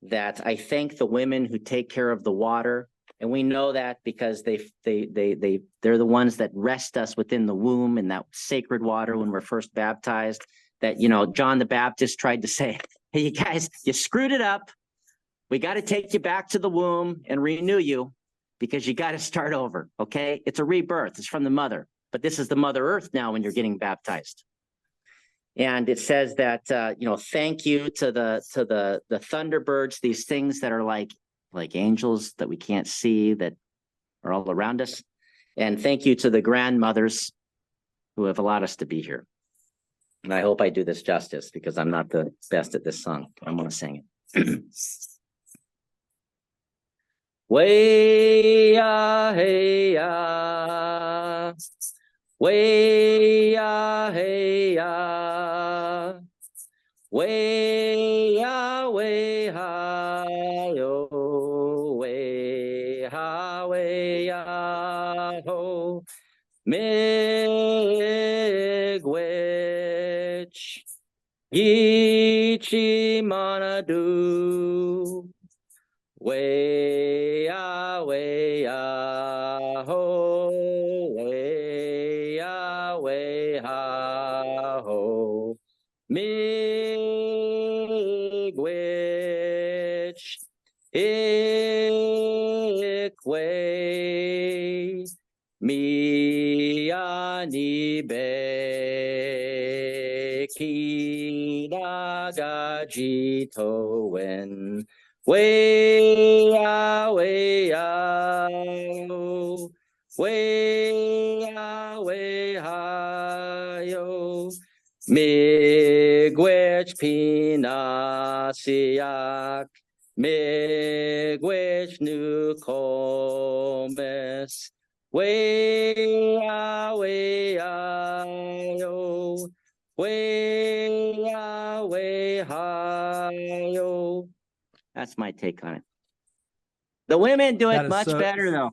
that I thank the women who take care of the water. And we know that because they're the ones that rest us within the womb in that sacred water when we're first baptized. That, John the Baptist tried to say, hey, you guys, you screwed it up. We got to take you back to the womb and renew you, because you got to start over. Okay. It's a rebirth. It's from the mother, but this is the Mother Earth now when you're getting baptized. And it says that, thank you to the thunderbirds, these things that are like angels that we can't see, that are all around us. And thank you to the grandmothers who have allowed us to be here. And I hope I do this justice, because I'm not the best at this song. I'm going to sing it. Way ya hey ya, way ya hey ya, way ya yo, way ya ho, miigwech ichi manadu. Way ya ho, way ya ho, miigwech ikwe, miyani be kinagajitoen. Way ya ho, way ya yo, miigwech pinasiak, miigwech nukomes. Way ya yo, Way, way, hi-yo. That's my take on it. The women do That it is much so- better, though.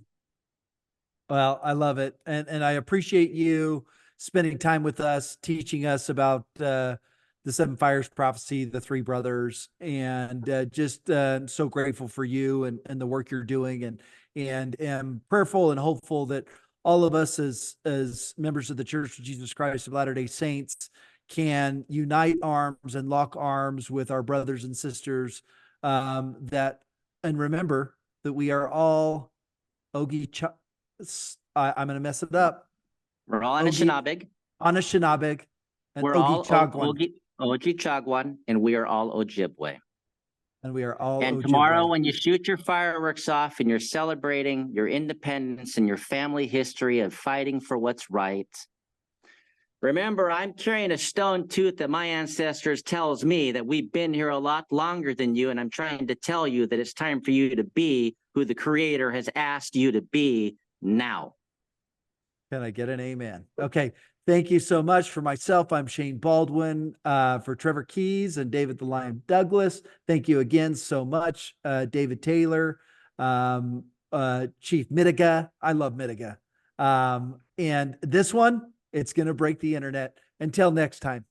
Well, I love it. And I appreciate you spending time with us, teaching us about the seven fires prophecy, the three brothers, and just so grateful for you and the work you're doing, and am prayerful and hopeful that all of us as members of the Church of Jesus Christ of Latter-day Saints can unite arms and lock arms with our brothers and sisters, and remember that we are all Ogie. I'm going to mess it up. We're all Ogie, Anishinaabeg. Anishinaabeg, and We're all Ogie-Chagwan, Oji-Chagwan, and we are all Ojibwe. and we are all And Ojibwe. tomorrow, when you shoot your fireworks off and you're celebrating your independence and your family history of fighting for what's right, remember, I'm carrying a stone tooth that my ancestors tells me that we've been here a lot longer than you, and I'm trying to tell you that it's time for you to be who the Creator has asked you to be now. Can I get an amen? Okay. Thank you so much. For myself, I'm Shane Baldwin. For Trevor Keys and David the Lion Douglas, thank you again so much. David Taylor, Chief Mitiga. I love Mitiga. And this one, it's going to break the internet. Until next time.